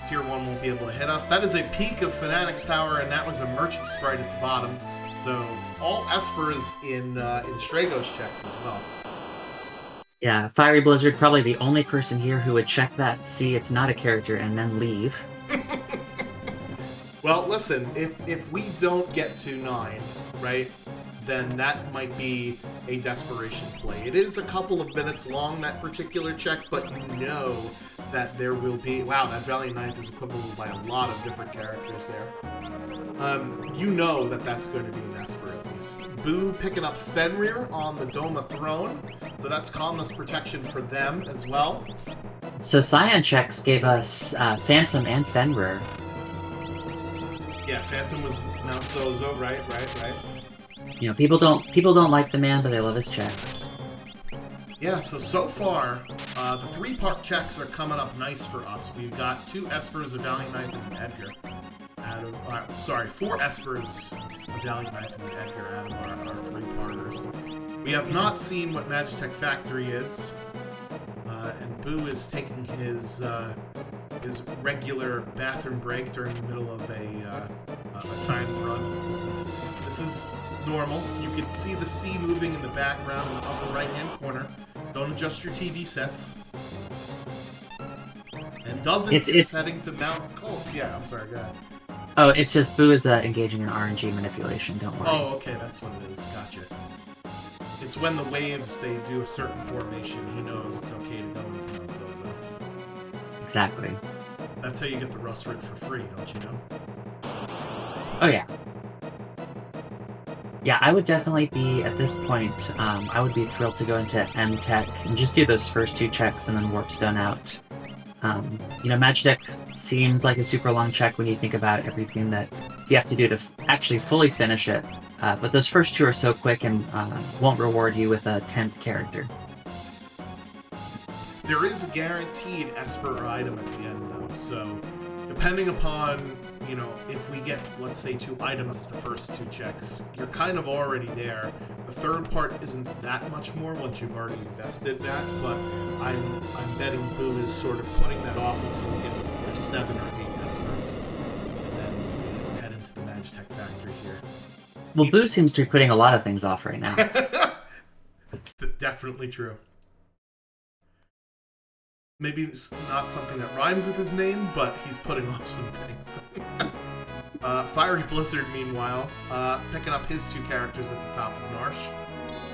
Speaker 1: Tier 1 won't be able to hit us. That is a peak of Fanatic's Tower, and that was a Merchant Sprite at the bottom. So all Espers in Strago's checks as well.
Speaker 2: Yeah, Fiery Blizzard, probably the only person here who would check that, see it's not a character, and then leave.
Speaker 1: Well, listen, if we don't get to 9, right, then that might be a desperation play. It is a couple of minutes long, that particular check, but you know that there will be... Wow, that Valiant Knife is equivalent by a lot of different characters there. You know that that's going to be an Esper at least. Boo picking up Fenrir on the Doma throne, so that's Calmness Protection for them as well.
Speaker 2: So Scion checks gave us Phantom and Fenrir.
Speaker 1: Yeah, Phantom was Mount Zozo, right.
Speaker 2: You know, people don't like the man, but they love his checks.
Speaker 1: Yeah, so far, the 3-part checks are coming up nice for us. We've got 2 Espers, a Valiant Knife, and an Edgar. 4 Espers, a Valiant Knife, and an Edgar out of our 3-parters. We have not seen what Magitech Factory is, and Boo is taking his regular bathroom break during the middle of a timed run. This is normal. You can see the sea moving in the background in the upper right-hand corner. Don't adjust your TV sets. And it's heading to Mount Colts. Yeah, I'm sorry, go ahead.
Speaker 2: Oh, it's just Boo is engaging in RNG manipulation, don't worry.
Speaker 1: Oh, okay, that's what it is. Gotcha. It's when the waves, they do a certain formation, he knows it's okay to go into Mount Zozo.
Speaker 2: Exactly.
Speaker 1: That's how you get the Rust Rit for free, don't you know?
Speaker 2: Oh, yeah. Yeah, I would definitely be, at this point, I would be thrilled to go into M-Tech and just do those first 2 checks and then Warpstone out. You know, Magitech seems like a super long check when you think about everything that you have to do to actually fully finish it, but those first 2 are so quick and won't reward you with a 10th character.
Speaker 1: There is a guaranteed Esper item at the end, though, so depending upon, you know, if we get, let's say, 2 items at the first 2 checks, you're kind of already there. The 3rd part isn't that much more once you've already invested that, but I'm betting Boo is sort of putting that off until he gets their 7 or 8 Espers, and then head into the Magitech Factory here.
Speaker 2: Well, Boo seems to be putting a lot of things off right now.
Speaker 1: Definitely true. Maybe it's not something that rhymes with his name, but he's putting off some things. Fiery Blizzard, meanwhile, picking up his 2 characters at the top of Narsh.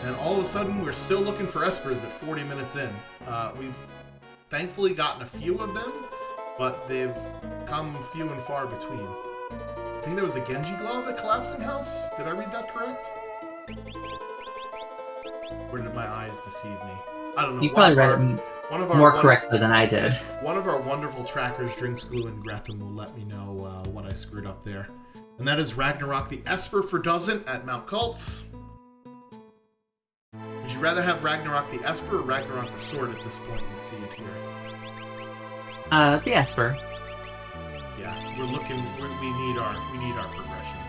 Speaker 1: And all of a sudden, we're still looking for Espers at 40 minutes in. We've thankfully gotten a few of them, but they've come few and far between. I think there was a Genji Glove at Collapsing House. Did I read that correct? Or did my eyes deceive me? I don't know.
Speaker 2: You probably read it more correctly than I did.
Speaker 1: One of our wonderful trackers, Drinks Glue and Gretham, will let me know what I screwed up there. And that is Ragnarok the Esper for Doesn't at Mount Cults. Would you rather have Ragnarok the Esper or Ragnarok the Sword at this point in the seed here?
Speaker 2: The Esper.
Speaker 1: Yeah, we're looking. We need our progression.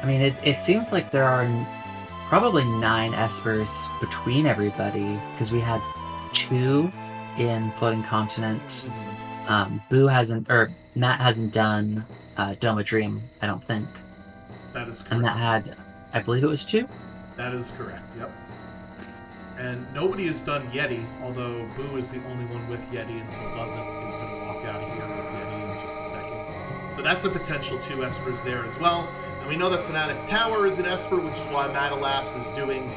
Speaker 2: I mean, it seems like there are probably 9 espers between everybody, because we had 2 in Floating Continent. Boo hasn't, or Matt hasn't done Doma Dream, I don't think.
Speaker 1: That is correct.
Speaker 2: And Matt had, I believe it was 2?
Speaker 1: That is correct, yep. And nobody has done Yeti, although Boo is the only one with Yeti until Doesn't is going to walk out of here with Yeti in just a second. So that's a potential 2 espers there as well. And we know that Fnatic's Tower is an esper, which is why Madalas is doing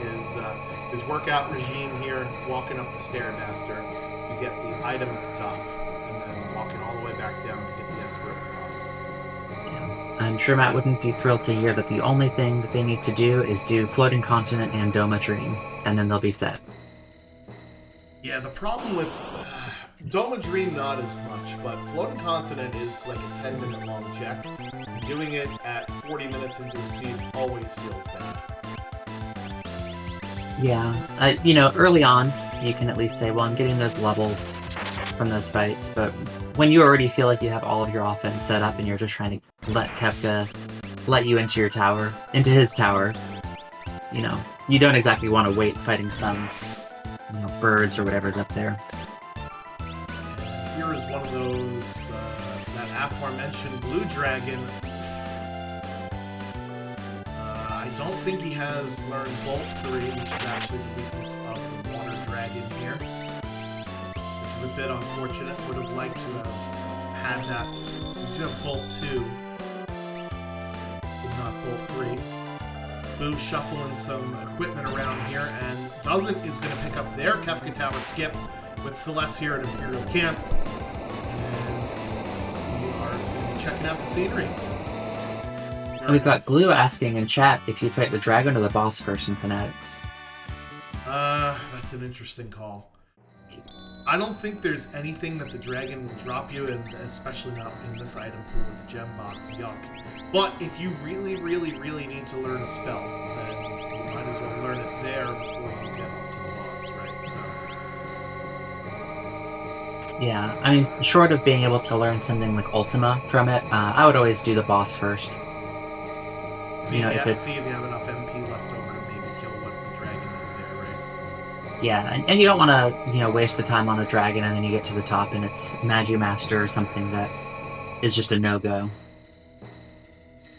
Speaker 1: his workout regime here, walking up the Stairmaster to get the item at the top, and then walking all the way back down to get the esper at the bottom.
Speaker 2: Yeah. I'm sure Matt wouldn't be thrilled to hear that the only thing that they need to do is do Floating Continent and Doma Dream, and then they'll be set.
Speaker 1: Yeah, the problem with Doma Dream, not as much, but Floating Continent is like a 10-minute long check. Doing it at 40 minutes into a seed always feels bad.
Speaker 2: Yeah, early on, you can at least say, well, I'm getting those levels from those fights, but when you already feel like you have all of your offense set up and you're just trying to let Kefka let you into his tower, you don't exactly want to wait fighting some birds or whatever's up there.
Speaker 1: Here is one of those, that aforementioned blue dragon. I don't think he has learned Bolt 3, which is actually the weakness of the water dragon here. Which is a bit unfortunate. Would have liked to have had that. We do have Bolt 2, but not Bolt 3. Boo shuffling some equipment around here, and Doesn't is going to pick up their Kefka Tower skip with Celeste here at Imperial Camp. And we are going to be checking out the scenery.
Speaker 2: We've got Glue asking in chat if you fight the dragon or the boss first in Fanatics.
Speaker 1: That's an interesting call. I don't think there's anything that the dragon will drop you, and especially not in this item pool with the gem box. Yuck. But if you really, really, really need to learn a spell, then you might as well learn it there before you get up to the boss, right? So.
Speaker 2: Yeah, I mean, short of being able to learn something like Ultima from it, I would always do the boss first.
Speaker 1: See if you have enough MP left over to maybe kill the dragon that's there, right?
Speaker 2: Yeah, and you don't want to, waste the time on a dragon and then you get to the top and it's Magimaster or something that is just a no-go.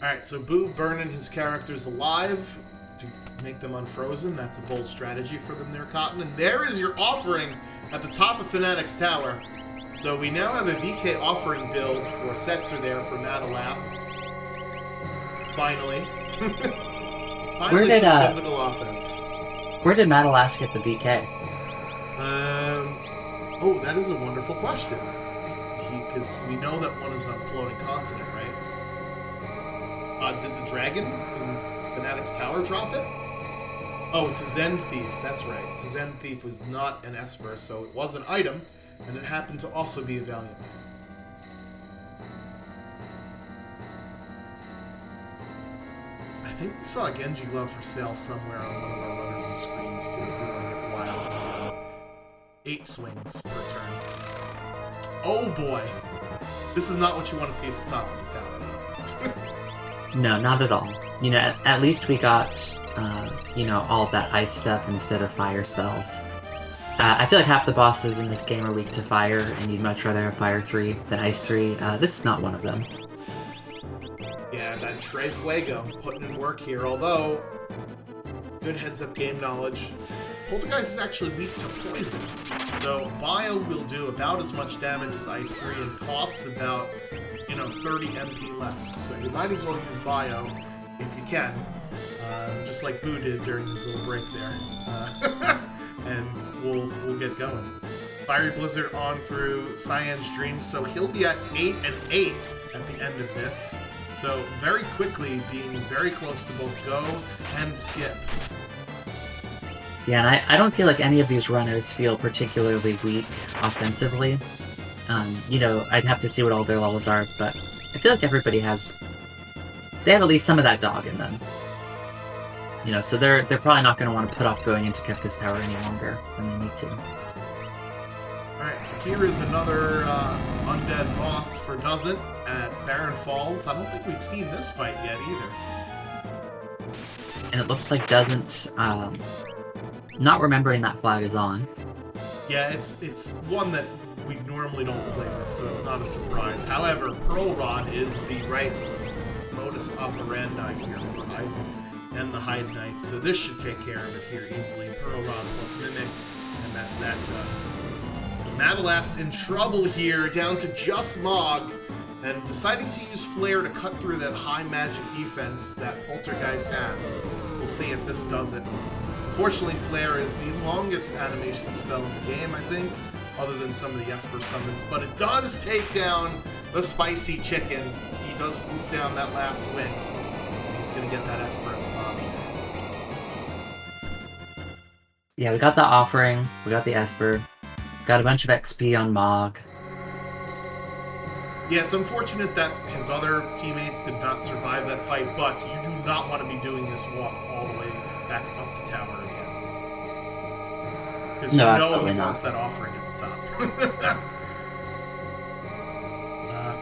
Speaker 1: Alright, so Boo burning his characters alive to make them unfrozen. That's a bold strategy for them there, Cotton. And there is your offering at the top of Fnatic's Tower. So we now have a VK offering build for Setzer there for Madalas. Finally. Finally, some physical offense.
Speaker 2: Where did Madalas get the VK?
Speaker 1: Oh, that is a wonderful question. Because we know that one is on Floating Continent, right? Did the dragon in Fnatic's Tower drop it? Oh, to Zen Thief, that's right. To Zen Thief was not an Esper, so it was an item, and it happened to also be a Valiant Knife. I think we saw a Genji glove for sale somewhere on one of our runners' screens too, if we want to get wild. 8 swings per turn. Oh boy! This is not what you want to see at the top of the tower.
Speaker 2: No, not at all. At least we got, all of that ice stuff instead of fire spells. I feel like half the bosses in this game are weak to fire, and you'd much rather have Fire 3 than Ice 3. This is not one of them.
Speaker 1: Yeah, that Trey Fuego putting in work here, although good heads-up game knowledge. Poltergeist is actually weak to poison, so Bio will do about as much damage as Ice 3 and costs about, 30 MP less. So you might as well use Bio if you can, just like Boo did during his little break there. And we'll get going. Fiery Blizzard on through Cyan's Dream, so he'll be at 8 and 8 at the end of this. So very quickly being very close to both go and skip.
Speaker 2: Yeah, and I don't feel like any of these runners feel particularly weak offensively. I'd have to see what all their levels are, but I feel like everybody they have at least some of that dog in them. So they're probably not going to want to put off going into Kefka's Tower any longer than they need to.
Speaker 1: Alright, so here is another undead boss for Doesn't at Barren Falls. I don't think we've seen this fight yet either.
Speaker 2: and it looks like doesn't, not remembering that flag is on.
Speaker 1: Yeah, it's one that we normally don't play with, so it's not a surprise. However, Pearl Rod is the right modus operandi here for Iden and the Hide Knight, so this should take care of it here easily. Pearl Rod plus Mimic, and that's that done. Madalast in trouble here, down to just Mog, and deciding to use Flare to cut through that high magic defense that Poltergeist has. We'll see if this does it. Unfortunately, Flare is the longest animation spell in the game, I think, other than some of the Esper summons, but it does take down the Spicy Chicken. He does move down that last wing. He's going to get that Esper at the bottom.
Speaker 2: Yeah, we got the Offering, we got the Esper, got a bunch of XP on Mog.
Speaker 1: Yeah, it's unfortunate that his other teammates did not survive that fight, but you do not want to be doing this walk all the way back up the tower again. Because
Speaker 2: No,
Speaker 1: you know
Speaker 2: absolutely
Speaker 1: he
Speaker 2: not.
Speaker 1: wants that Offering at the top.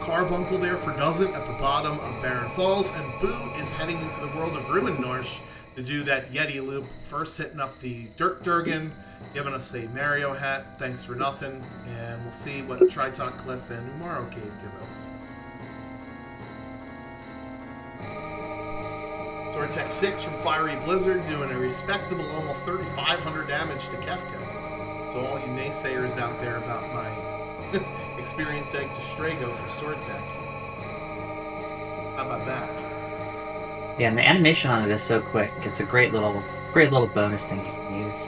Speaker 1: Carbuncle there for Doesn't at the bottom of Barren Falls, and Boo is heading into the world of Ruin Norsh to do that Yeti loop. First hitting up the Dirt Durgan, giving us a Mario hat, thanks for nothing, and we'll see what Tritok Cliff and Umaro Cave give us. Tortec 6 from Fiery Blizzard doing a respectable almost 3,500 damage to Kefka. So all you naysayers out there about my experience egg to Strago for Sortec. How about that?
Speaker 2: Yeah, and the animation on it is so quick. It's a great little bonus thing you can use.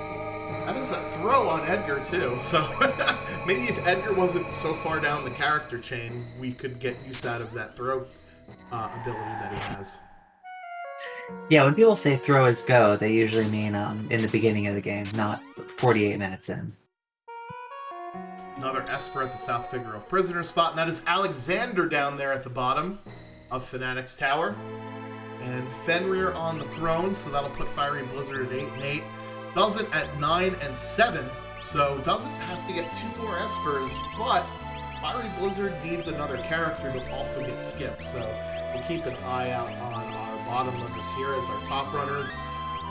Speaker 1: That is a throw on Edgar too, so maybe if Edgar wasn't so far down the character chain, we could get use out of that throw ability that he has.
Speaker 2: Yeah, when people say throw is go, they usually mean in the beginning of the game, not 48 minutes in.
Speaker 1: Another Esper at the South Figaro prisoner spot, and that is Alexander down there at the bottom of Fanatic's Tower. And Fenrir on the throne, so that'll put Fiery Blizzard at 8 and 8. Doesn't at 9 and 7, so Doesn't has to get 2 more Espers, but Fiery Blizzard needs another character to also get skipped, so we'll keep an eye out on our bottom runners here as our top runners.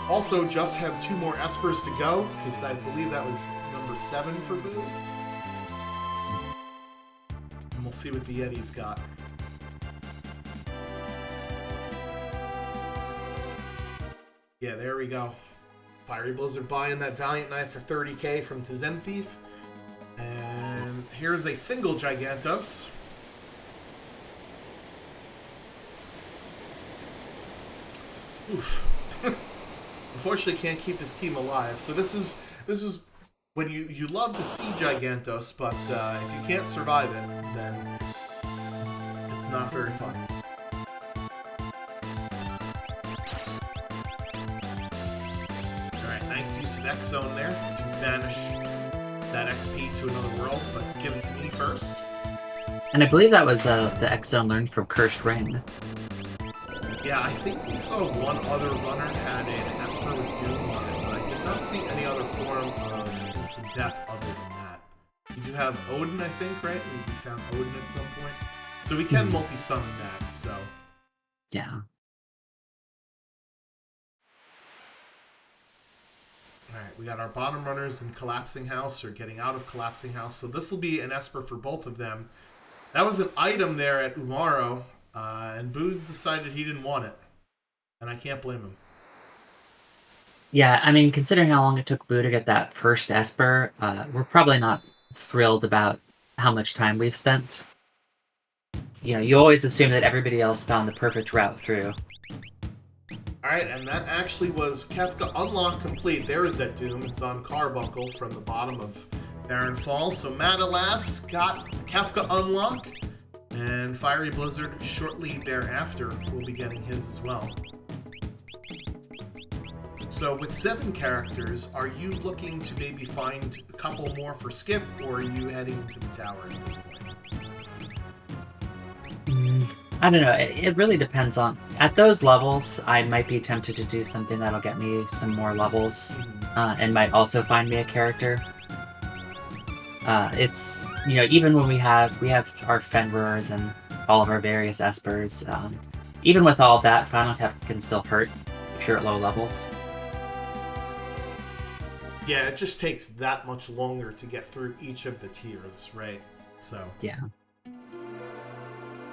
Speaker 1: Also, just have 2 more Espers to go, because I believe that was number 7 for Boo. And we'll see what the Yeti's got. Yeah, there we go. Fiery Blizzard buying that Valiant Knife for 30k from Tizen Thief. And here's a single Gigantos. Oof. Unfortunately can't keep his team alive. So this is when you love to see Gigantos, but if you can't survive it, then it's not very fun. Nice use of X Zone there to banish that XP to another world, but give it to me first.
Speaker 2: And I believe that was the X Zone learned from Cursed Ring.
Speaker 1: Yeah, I think we saw one other runner had an Esper with Doom on it, but I did not see any other form of instant death other than that. We do have Odin, I think, right? We found Odin at some point. So we can multi-summon that, so...
Speaker 2: Yeah.
Speaker 1: Alright, we got our bottom runners in Collapsing House, or getting out of Collapsing House, so this will be an Esper for both of them. That was an item there at Umaro, and Boo decided he didn't want it. And I can't blame him.
Speaker 2: Yeah, I mean, considering how long it took Boo to get that first Esper, we're probably not thrilled about how much time we've spent. You know, you always assume that everybody else found the perfect route through.
Speaker 1: Alright, and that actually was Kefka Unlock complete. There is that Doom. It's on Carbuncle from the bottom of Barren Falls. So Madalas got Kefka Unlock, and Fiery Blizzard shortly thereafter will be getting his as well. So with 7 characters, are you looking to maybe find a couple more for Skip, or are you heading into the tower at this point?
Speaker 2: I don't know. It really depends on... At those levels, I might be tempted to do something that'll get me some more levels, and might also find me a character. It's, you know, even when we have our Fenrir's and all of our various Espers, even with all that, Final Kefka can still hurt if if you're at low levels.
Speaker 1: Yeah, it just takes that much longer to get through each of the tiers, right? So
Speaker 2: Yeah.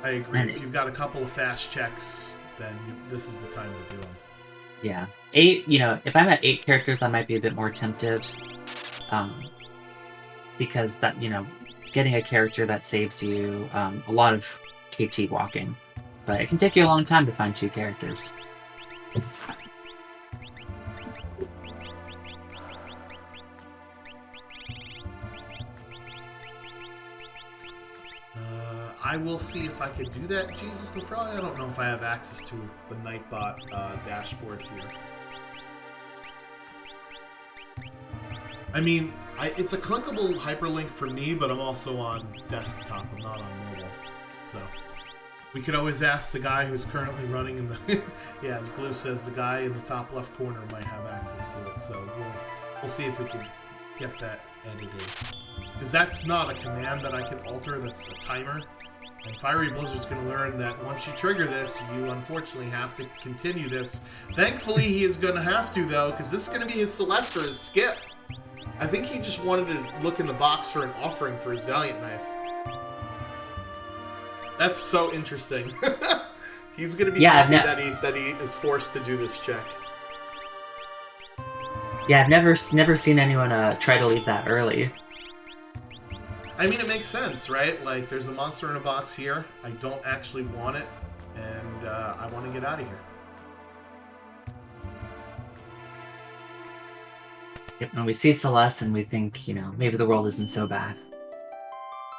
Speaker 1: I agree.
Speaker 2: And
Speaker 1: If you've got a couple of fast checks, then this is the time to do them.
Speaker 2: Yeah. 8, if I'm at 8 characters, I might be a bit more tempted. Because that, getting a character that saves you a lot of KT walking. But it can take you a long time to find 2 characters.
Speaker 1: I will see if I can do that. Jesus the Frog. I don't know if I have access to the Nightbot dashboard here. I mean, it's a clickable hyperlink for me, but I'm also on desktop. I'm not on mobile. So we could always ask the guy who's currently running in the... yeah, as Glue says, the guy in the top left corner might have access to it. So we'll see if we can get that edited. Because that's not a command that I can alter, that's a timer. And Fiery Blizzard's going to learn that once you trigger this, you unfortunately have to continue this. Thankfully, he is going to have to, though, because this is going to be his Celeste or his Skip. I think he just wanted to look in the box for an offering for his Valiant Knife. That's so interesting. He's going to be happy that he is forced to do this check.
Speaker 2: Yeah, I've never seen anyone try to leave that early.
Speaker 1: I mean, it makes sense, right? Like, there's a monster in a box here. I don't actually want it, and I want to get out of here.
Speaker 2: Yep, and we see Celeste and we think, maybe the world isn't so bad.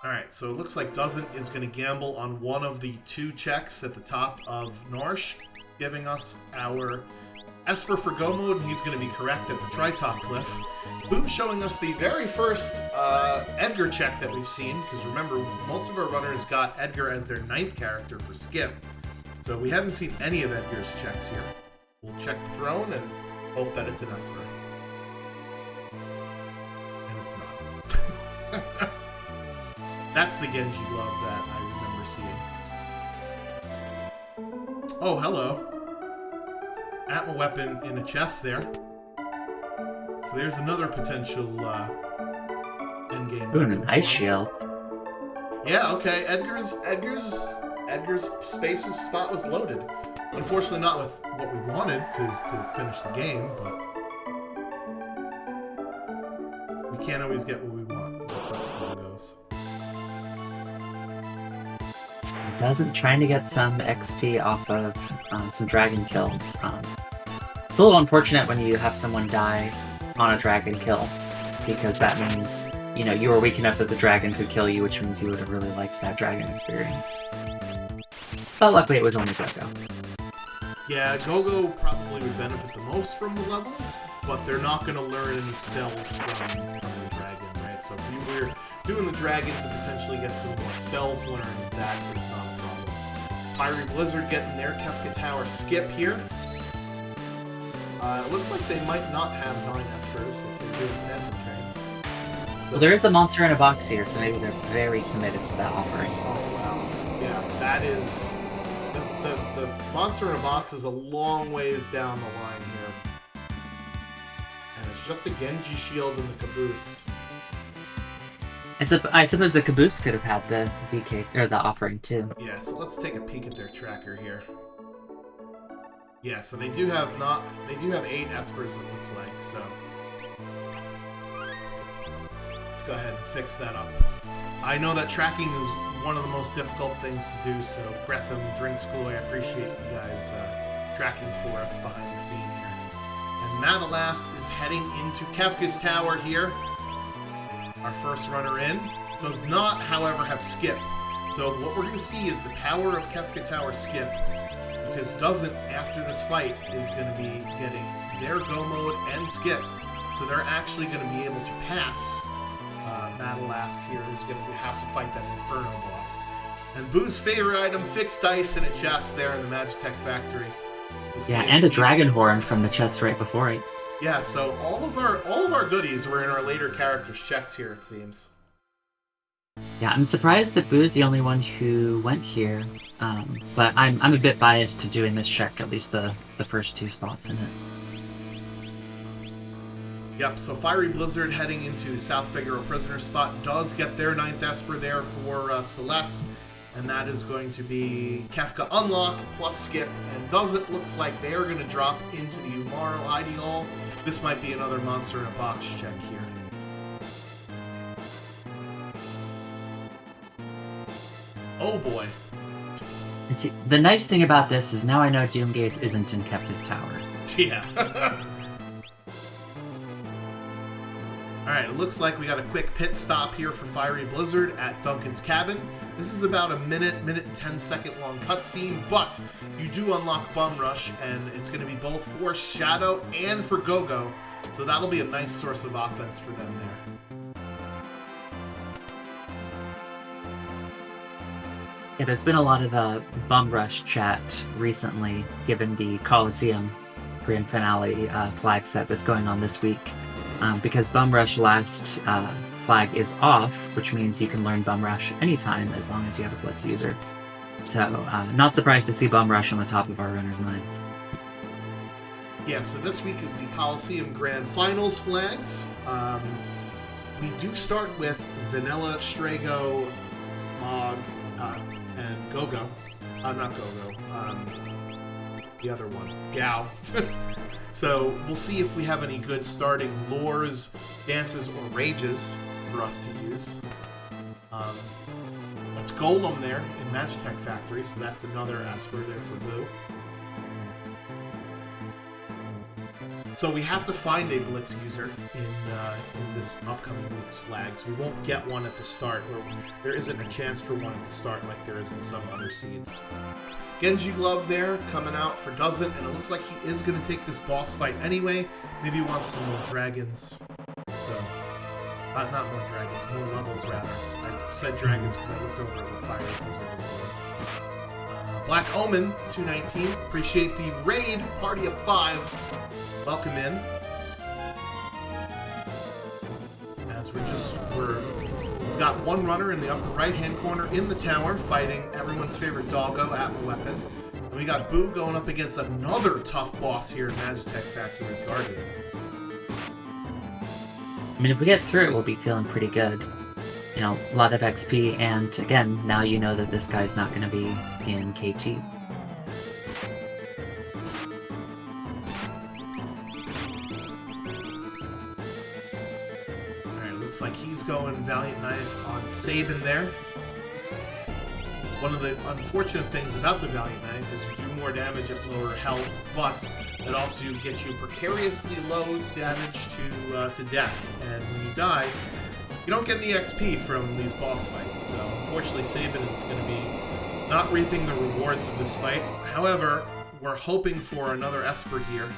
Speaker 1: Alright, so it looks like Doesn't is going to gamble on one of the 2 checks at the top of Norsh, giving us our Esper for Go mode, and he's going to be correct at the Tri-Top Cliff. Boom showing us the very first Edgar check that we've seen, because remember, most of our runners got Edgar as their 9th character for Skip. So we haven't seen any of Edgar's checks here. We'll check the throne and hope that it's an Esper. And it's not. That's the Genji glove that I remember seeing. Oh, hello. Atma weapon in a chest there. So there's another potential endgame.
Speaker 2: Ooh, an ice shield.
Speaker 1: Yeah, okay. Edgar's space's spot was loaded. Unfortunately, not with what we wanted to finish the game, but we can't always get what we want. That's how the song goes.
Speaker 2: Doesn't trying to get some XP off of some dragon kills. It's a little unfortunate when you have someone die on a dragon kill, because that means, you were weak enough that the dragon could kill you, which means you would have really liked that dragon experience. But luckily it was only Gogo.
Speaker 1: Yeah, Gogo probably would benefit the most from the levels, but they're not going to learn any spells from the dragon, right? So if you were doing the dragon to potentially get some more spells learned, that is not a problem. Fiery Blizzard getting their Kefka Tower skip here. It looks like they might not have 9 Espers if they're doing Phantom Train. So,
Speaker 2: Well, there is a monster in a box here, so maybe they're very committed to that offering.
Speaker 1: oh, wow. Yeah, that is... The monster in a box is a long ways down the line here. And it's just a Genji shield in the caboose.
Speaker 2: I suppose the caboose could have had the VK, or the offering, too.
Speaker 1: Yeah, so let's take a peek at their tracker here. Yeah, so they do have 8 Espers, it looks like, so let's go ahead and fix that up. I know that tracking is one of the most difficult things to do, so Gretham, Drinks Glue, I appreciate you guys tracking for us behind the scene here. And Madalast is heading into Kefka's Tower here. Our first runner in. Does not, however, have Skip. So what we're going to see is the power of Kefka Tower Skip. Because Doesn't, after this fight, is going to be getting their Go mode and Skip. So they're actually going to be able to pass Madalast here, who's going to have to fight that Inferno boss. And Boo's favorite item, fixed dice in a chest there in the Magitech factory.
Speaker 2: Yeah, and a dragon horn from the chest right before it.
Speaker 1: Yeah, so all of our goodies were in our later characters' checks here, it seems.
Speaker 2: Yeah, I'm surprised that Boo's the only one who went here, but I'm a bit biased to doing this check, at least the first 2 spots in it.
Speaker 1: Yep, so Fiery Blizzard heading into South Figaro prisoner spot does get their 9th Esper there for Celeste, and that is going to be Kefka unlock plus skip, and it looks like they are going to drop into the Umaro Ideal. This might be another monster in a box check here. Oh boy.
Speaker 2: And see, the nice thing about this is now I know Doomgaze isn't in Kefka's tower.
Speaker 1: Yeah. Alright, it looks like we got a quick pit stop here for Fiery Blizzard at Duncan's cabin. This is about a minute and 10 second long cutscene, but you do unlock Bum Rush, and it's going to be both for Shadow and for Gogo, so that'll be a nice source of offense for them there.
Speaker 2: Yeah, there's been a lot of Bum Rush chat recently, given the Coliseum Grand Finale flag set that's going on this week. Because Bum Rush last flag is off, which means you can learn Bum Rush anytime as long as you have a Blitz user. So, not surprised to see Bum Rush on the top of our runners' minds.
Speaker 1: Yeah, so this week is the Coliseum Grand Finals flags. We do start with Vanilla, Strago, Mog, and Gogo. Not Gogo. The other one. Gao. So we'll see if we have any good starting lures, dances, or rages for us to use. That's Golem there in Magitech Factory, so that's another Esper there for Boo. So we have to find a Blitz user in this upcoming week's flags. We won't get one at the start, or there isn't a chance for one at the start like there is in some other seeds. Genji Glove there, coming out for Doesn't, and it looks like he is going to take this boss fight anyway. Maybe he wants some more dragons. So, not more dragons, more levels rather. I said dragons because I looked over at what Fire Blizzard was doing. Black Omen, 219. Appreciate the raid, party of 5. Welcome in. As we've got one runner in the upper right-hand corner in the tower fighting everyone's favorite doggo, Atma Weapon. And we got Boo going up against another tough boss here in Magitech Factory, Guardian.
Speaker 2: I mean, if we get through it, we'll be feeling pretty good. You know, a lot of XP, and again, now you know that this guy's not going to be in KT.
Speaker 1: Looks like he's going Valiant Knife on Sabin there. One of the unfortunate things about the Valiant Knife is you do more damage at lower health, but it also gets you precariously low damage to death. And when you die, you don't get any XP from these boss fights. So unfortunately, Sabin is going to be not reaping the rewards of this fight. However, we're hoping for another Esper here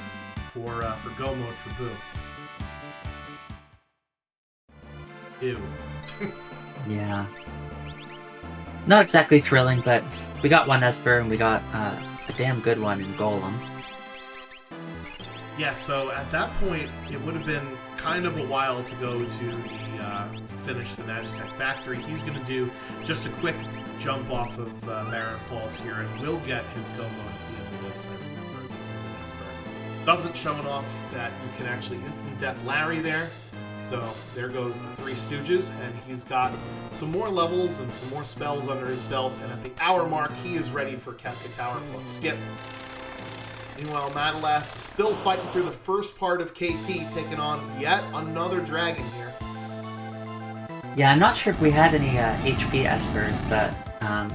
Speaker 1: for Go mode for Boo. Ew.
Speaker 2: Yeah. Not exactly thrilling, but we got one Esper and we got a damn good one in Golem.
Speaker 1: Yeah, so at that point, it would have been kind of a while to go to finish the Magitech Factory. He's going to do just a quick jump off of Barren Falls here, and will get his Go mode at the end of this. I remember this is an Esper. Doesn't showing off that you can actually instant death Larry there. So there goes the Three Stooges, and he's got some more levels and some more spells under his belt, and at the hour mark, he is ready for Kefka Tower plus Skip. Meanwhile, Madalas is still fighting through the first part of KT, taking on yet another dragon here.
Speaker 2: Yeah, I'm not sure if we had any HP Espers, but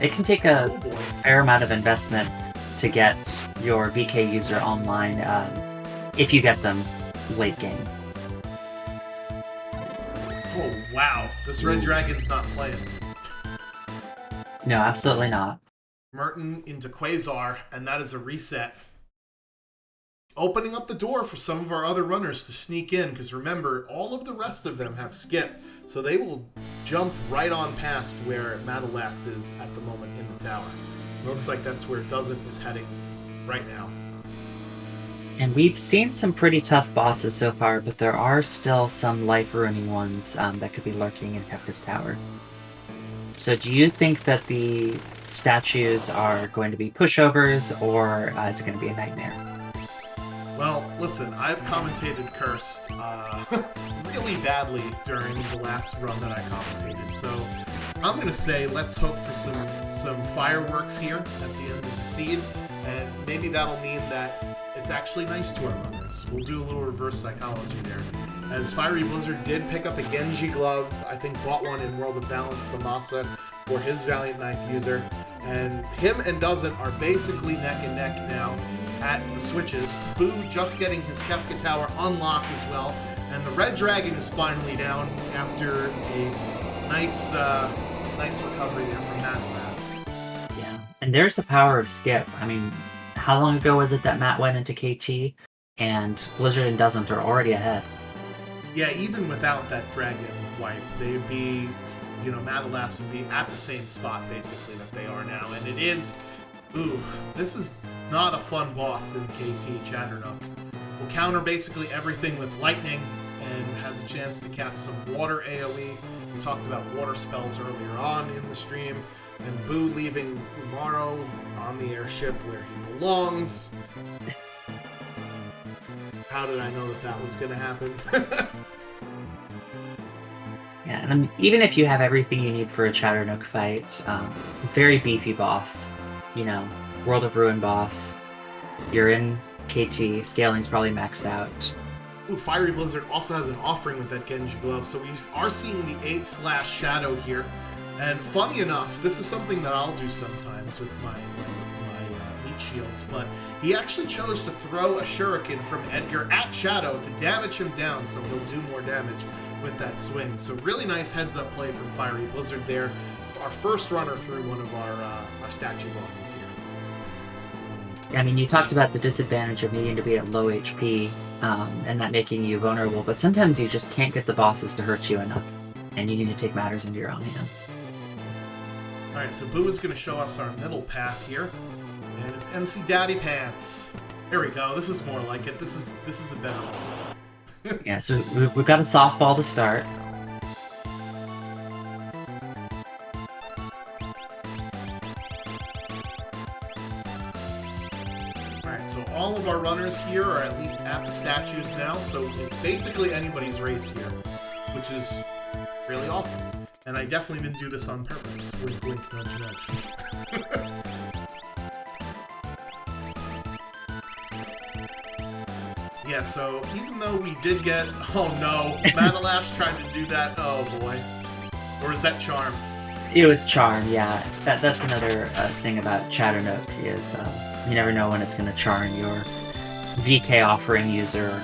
Speaker 2: it can take a fair amount of investment to get your VK user online if you get them late game.
Speaker 1: Oh, wow. This red dragon's not playing.
Speaker 2: No, absolutely not.
Speaker 1: Merton into Quasar, and that is a reset. Opening up the door for some of our other runners to sneak in, because remember, all of the rest of them have skip, so they will jump right on past where Madalast is at the moment in the tower. Looks like that's where Doesn't is heading right now.
Speaker 2: And we've seen some pretty tough bosses so far, but there are still some life-ruining ones that could be lurking in Kefka's tower. So do you think that the statues are going to be pushovers, or is it going to be a nightmare?
Speaker 1: Well, listen, I've commentated Cursed really badly during the last run that I commentated, so I'm going to say let's hope for some fireworks here at the end of the seed, and maybe that'll mean that it's actually nice to our runners. We'll do a little reverse psychology there. As Fiery Blizzard did pick up a Genji glove, I think bought one in World of Balance, the Masa, for his Valiant Knife user, and him and Doesn't are basically neck and neck now at the switches. Boo just getting his Kefka Tower unlocked as well, and the Red Dragon is finally down after a nice recovery there from that last.
Speaker 2: Yeah, and there's the power of skip. I mean, how long ago was it that Matt went into KT, and Blizzard and Doesn't are already ahead?
Speaker 1: Yeah, even without that Dragon wipe, they'd be, Madalas would be at the same spot, basically, that they are now. And it is, this is not a fun boss in KT, Chatternook. Will counter basically everything with lightning, and has a chance to cast some water AoE. We talked about water spells earlier on in the stream. And Boo leaving Umaro on the airship where he belongs. How did I know that was going to happen?
Speaker 2: Yeah, and I mean, even if you have everything you need for a Chatternook fight, very beefy boss, World of Ruin boss, you're in KT, scaling's probably maxed out.
Speaker 1: Ooh, Fiery Blizzard also has an offering with that Genji glove, so we are seeing the 8/Shadow here. And funny enough, this is something that I'll do sometimes with my meat shields, but he actually chose to throw a shuriken from Edgar at Shadow to damage him down, so he'll do more damage with that swing. So really nice heads-up play from Fiery Blizzard there. Our first runner through one of our statue bosses here.
Speaker 2: I mean, you talked about the disadvantage of needing to be at low HP, and that making you vulnerable, but sometimes you just can't get the bosses to hurt you enough, and you need to take matters into your own hands.
Speaker 1: Alright, so Boo is going to show us our middle path here. And it's MC Daddy Pants. Here we go. This is more like it. This is a better one.
Speaker 2: Yeah, so we've got a softball to start.
Speaker 1: Alright, so all of our runners here are at least at the statues now, so it's basically anybody's race here, which is really awesome. And I definitely didn't do this on purpose. Wink, wink, nudge, nudge. Yeah, so even though we did get... Oh no, Madalash tried to do that. Oh boy. Or is that Charm?
Speaker 2: It was Charm, yeah. That's another thing about Chatternook, is you never know when it's going to charm your VK offering user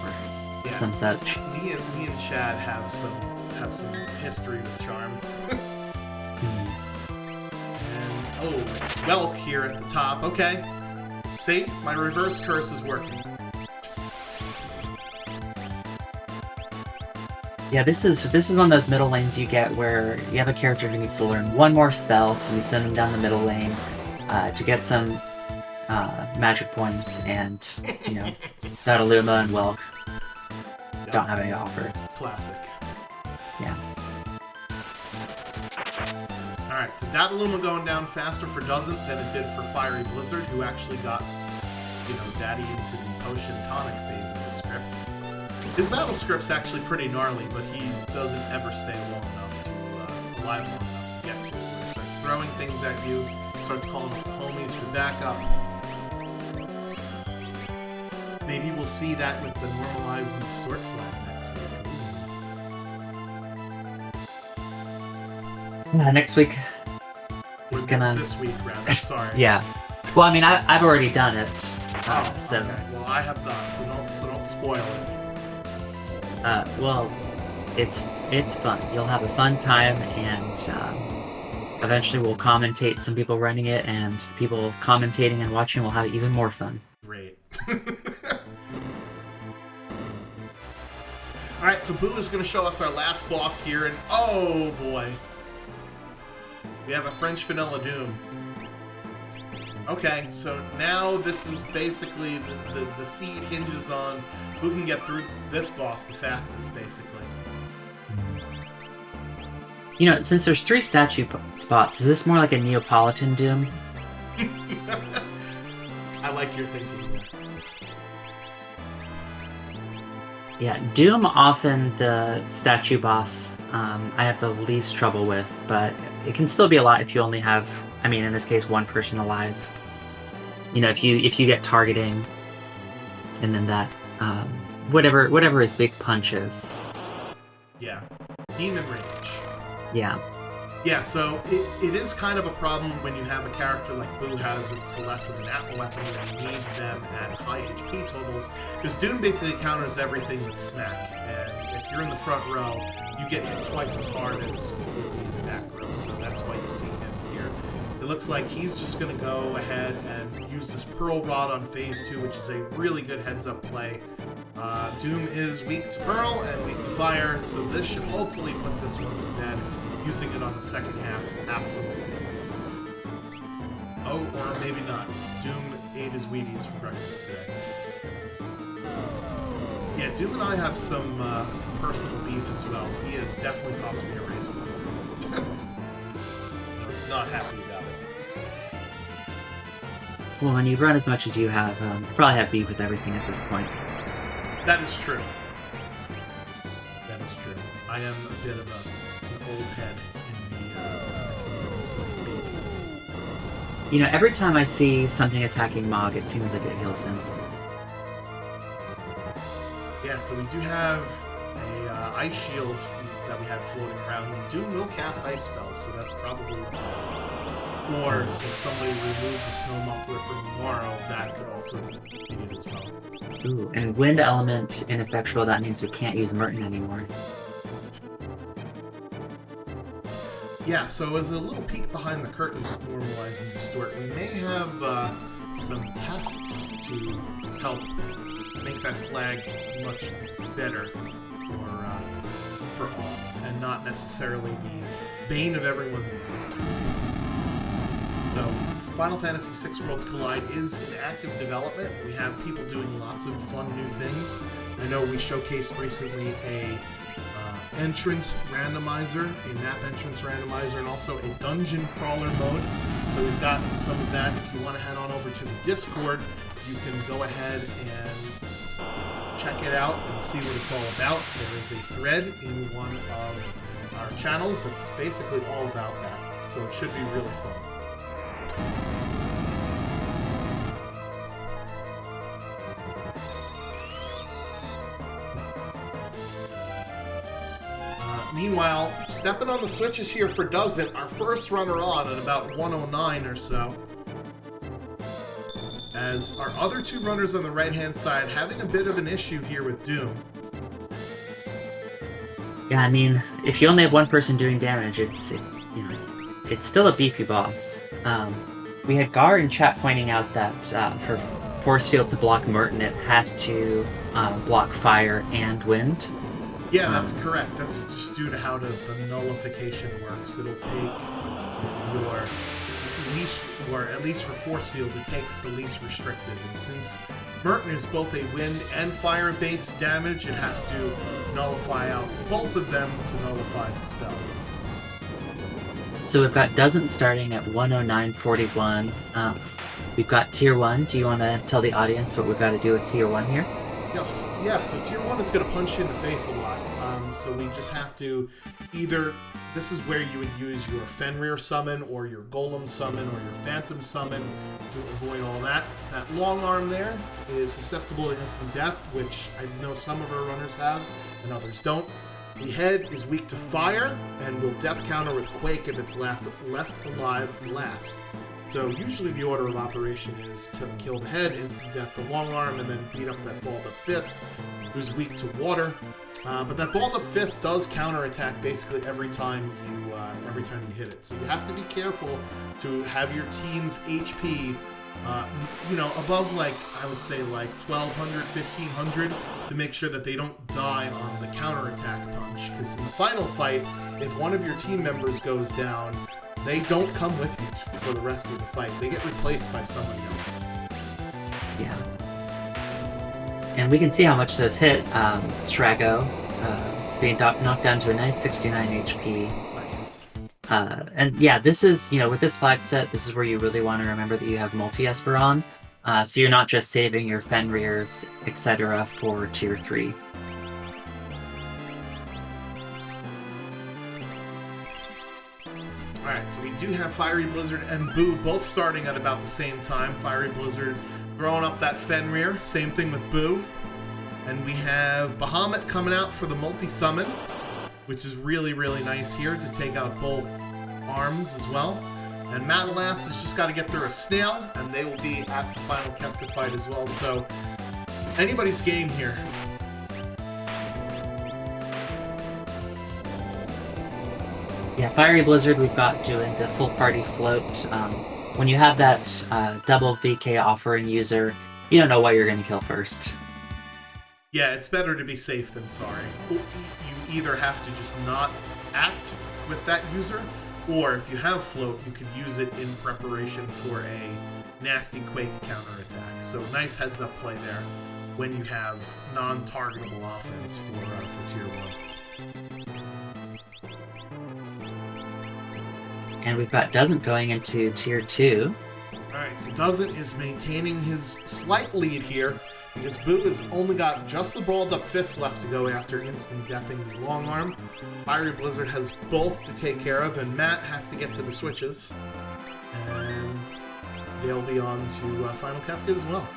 Speaker 2: or some such.
Speaker 1: Me and Chad have some history with Charm. And, Welk here at the top. Okay. See? My reverse curse is working.
Speaker 2: Yeah, this is one of those middle lanes you get where you have a character who needs to learn one more spell, so you send them down the middle lane to get some magic points, and Dataluma and Welk don't have any to offer.
Speaker 1: Classic.
Speaker 2: Yeah.
Speaker 1: Alright, so Dataluma going down faster for Doesn't than it did for Fiery Blizzard, who actually got, Daddy into the potion tonic phase of the script. His battle script's actually pretty gnarly, but he doesn't ever stay alive long enough to get to it, where he starts throwing things at you, starts calling up the homies for backup. Maybe we'll see that with the normalize and distort flag next week.
Speaker 2: Next week is gonna...
Speaker 1: This week, rather. Sorry.
Speaker 2: Yeah. Well, I mean, I've already done it. So...
Speaker 1: Okay. Well, I have not, so don't spoil it.
Speaker 2: Well, it's fun. You'll have a fun time, and eventually we'll commentate some people running it, and people commentating and watching will have even more fun.
Speaker 1: Great. Alright, so Boo is going to show us our last boss here, and oh boy. We have a French Vanilla Doom. Okay, so now this is basically the seed hinges on who can get through this boss the fastest, basically.
Speaker 2: You know, since there's 3 statue spots, is this more like a Neapolitan Doom?
Speaker 1: I like your thinking there.
Speaker 2: Yeah, Doom often the statue boss I have the least trouble with, but it can still be a lot if you only have, I mean, in this case, 1 person alive. You know, if you get targeting, and then that whatever his big punch is.
Speaker 1: Yeah, demon range.
Speaker 2: Yeah.
Speaker 1: Yeah, so it is kind of a problem when you have a character like Boo has with Celeste with an Apple weapon and you need them at high HP totals, because Doom basically counters everything with Smack, and if you're in the front row, you get hit twice as hard as you would be in the back row, so that's why you see him here. It looks like he's just going to go ahead and use this Pearl Rod on phase 2, which is a really good heads-up play. Doom is weak to Pearl and weak to Fire, so this should hopefully put this one to bed. Using it on the second half, absolutely. Oh, or maybe not. Doom ate his Wheaties for breakfast today. Yeah, Doom and I have some personal beef as well. He has definitely cost me a race before. I was not happy about it.
Speaker 2: Well, when you run as much as you have, you probably have beef with everything at this point.
Speaker 1: That is true. That is true. I am a bit of an old head in the so to speak.
Speaker 2: You know, every time I see something attacking Mog, it seems like it heals him.
Speaker 1: Yeah, so we do have a ice shield that we had floating around. And Doom will cast ice spells, so that's probably what it is. Or if somebody removed the snow muffler from tomorrow, that could also be it as well.
Speaker 2: Ooh, and wind element ineffectual, that means we can't use Merton anymore.
Speaker 1: Yeah, so as a little peek behind the curtains of Normalize and Distort, we may have some tests to help make that flag much better for all, and not necessarily the bane of everyone's existence. So, Final Fantasy VI Worlds Collide is in active development. We have people doing lots of fun new things. I know we showcased recently a entrance randomizer, a map entrance randomizer, and also a dungeon crawler mode. So we've got some of that. If you want to head on over to the Discord, you can go ahead and check it out and see what it's all about. There is a thread in one of our channels that's basically all about that. So it should be really fun. Meanwhile, stepping on the switches here for Does It, our first runner on at about 109 or so. As our other 2 runners on the right-hand side having a bit of an issue here with Doom.
Speaker 2: Yeah, I mean, if you only have 1 person doing damage, it's, you know, it's still a beefy boss. We had Gar in chat pointing out that for Force Field to block Merton, it has to block fire and wind.
Speaker 1: Yeah, that's correct. That's just due to how the nullification works. It'll take your least, or at least for Force Field, it takes the least restrictive. And since Merton is both a wind and fire-based damage, it has to nullify out both of them to nullify the spell.
Speaker 2: So we've got Doesn't starting at 109.41. We've got Tier 1. Do you want to tell the audience what we've got to do with Tier 1 here?
Speaker 1: Yes, yeah, so Tier 1 is going to punch you in the face a lot. So we just have to either, this is where you would use your Fenrir summon or your Golem summon or your Phantom summon to avoid all that. That long arm there is susceptible to instant death, which I know some of our runners have and others don't. The head is weak to fire and will death counter with Quake if it's left alive last. So usually the order of operation is to kill the head, instant death the long arm, and then beat up that balled up fist, who's weak to water. But that balled up fist does counterattack basically every time you hit it. So you have to be careful to have your team's HP, above I would say 1,200, 1,500 to make sure that they don't die on the counterattack punch. Because in the final fight, if one of your team members goes down, they don't come with you for the rest of the fight. They get replaced by someone else.
Speaker 2: Yeah. And we can see how much those hit. Strago being knocked down to a nice 69 HP.
Speaker 1: Nice.
Speaker 2: And yeah, this is, with this flag set, this is where you really want to remember that you have multi-Esper on. So you're not just saving your Fenrirs, etc. for tier 3.
Speaker 1: Alright, so we do have Fiery Blizzard and Boo both starting at about the same time. Fiery Blizzard throwing up that Fenrir, same thing with Boo. And we have Bahamut coming out for the multi-summon, which is really, really nice here to take out both arms as well. And Matalas has just got to get through a snail, and they will be at the final Kefka fight as well. So, anybody's game here.
Speaker 2: Yeah, Fiery Blizzard, we've got doing the full party float. When you have that double VK offering user, you don't know what you're going to kill first.
Speaker 1: Yeah, it's better to be safe than sorry. You either have to just not act with that user, or if you have float, you could use it in preparation for a nasty Quake counterattack. So nice heads up play there when you have non-targetable offense for tier 1.
Speaker 2: And we've got Doesn't going into tier 2.
Speaker 1: Alright, so Doesn't is maintaining his slight lead here, because Boo has only got just the balled up fists left to go after instant deathing the long arm. Fiery Blizzard has both to take care of, and Matt has to get to the switches. And they'll be on to Final Kefka as well.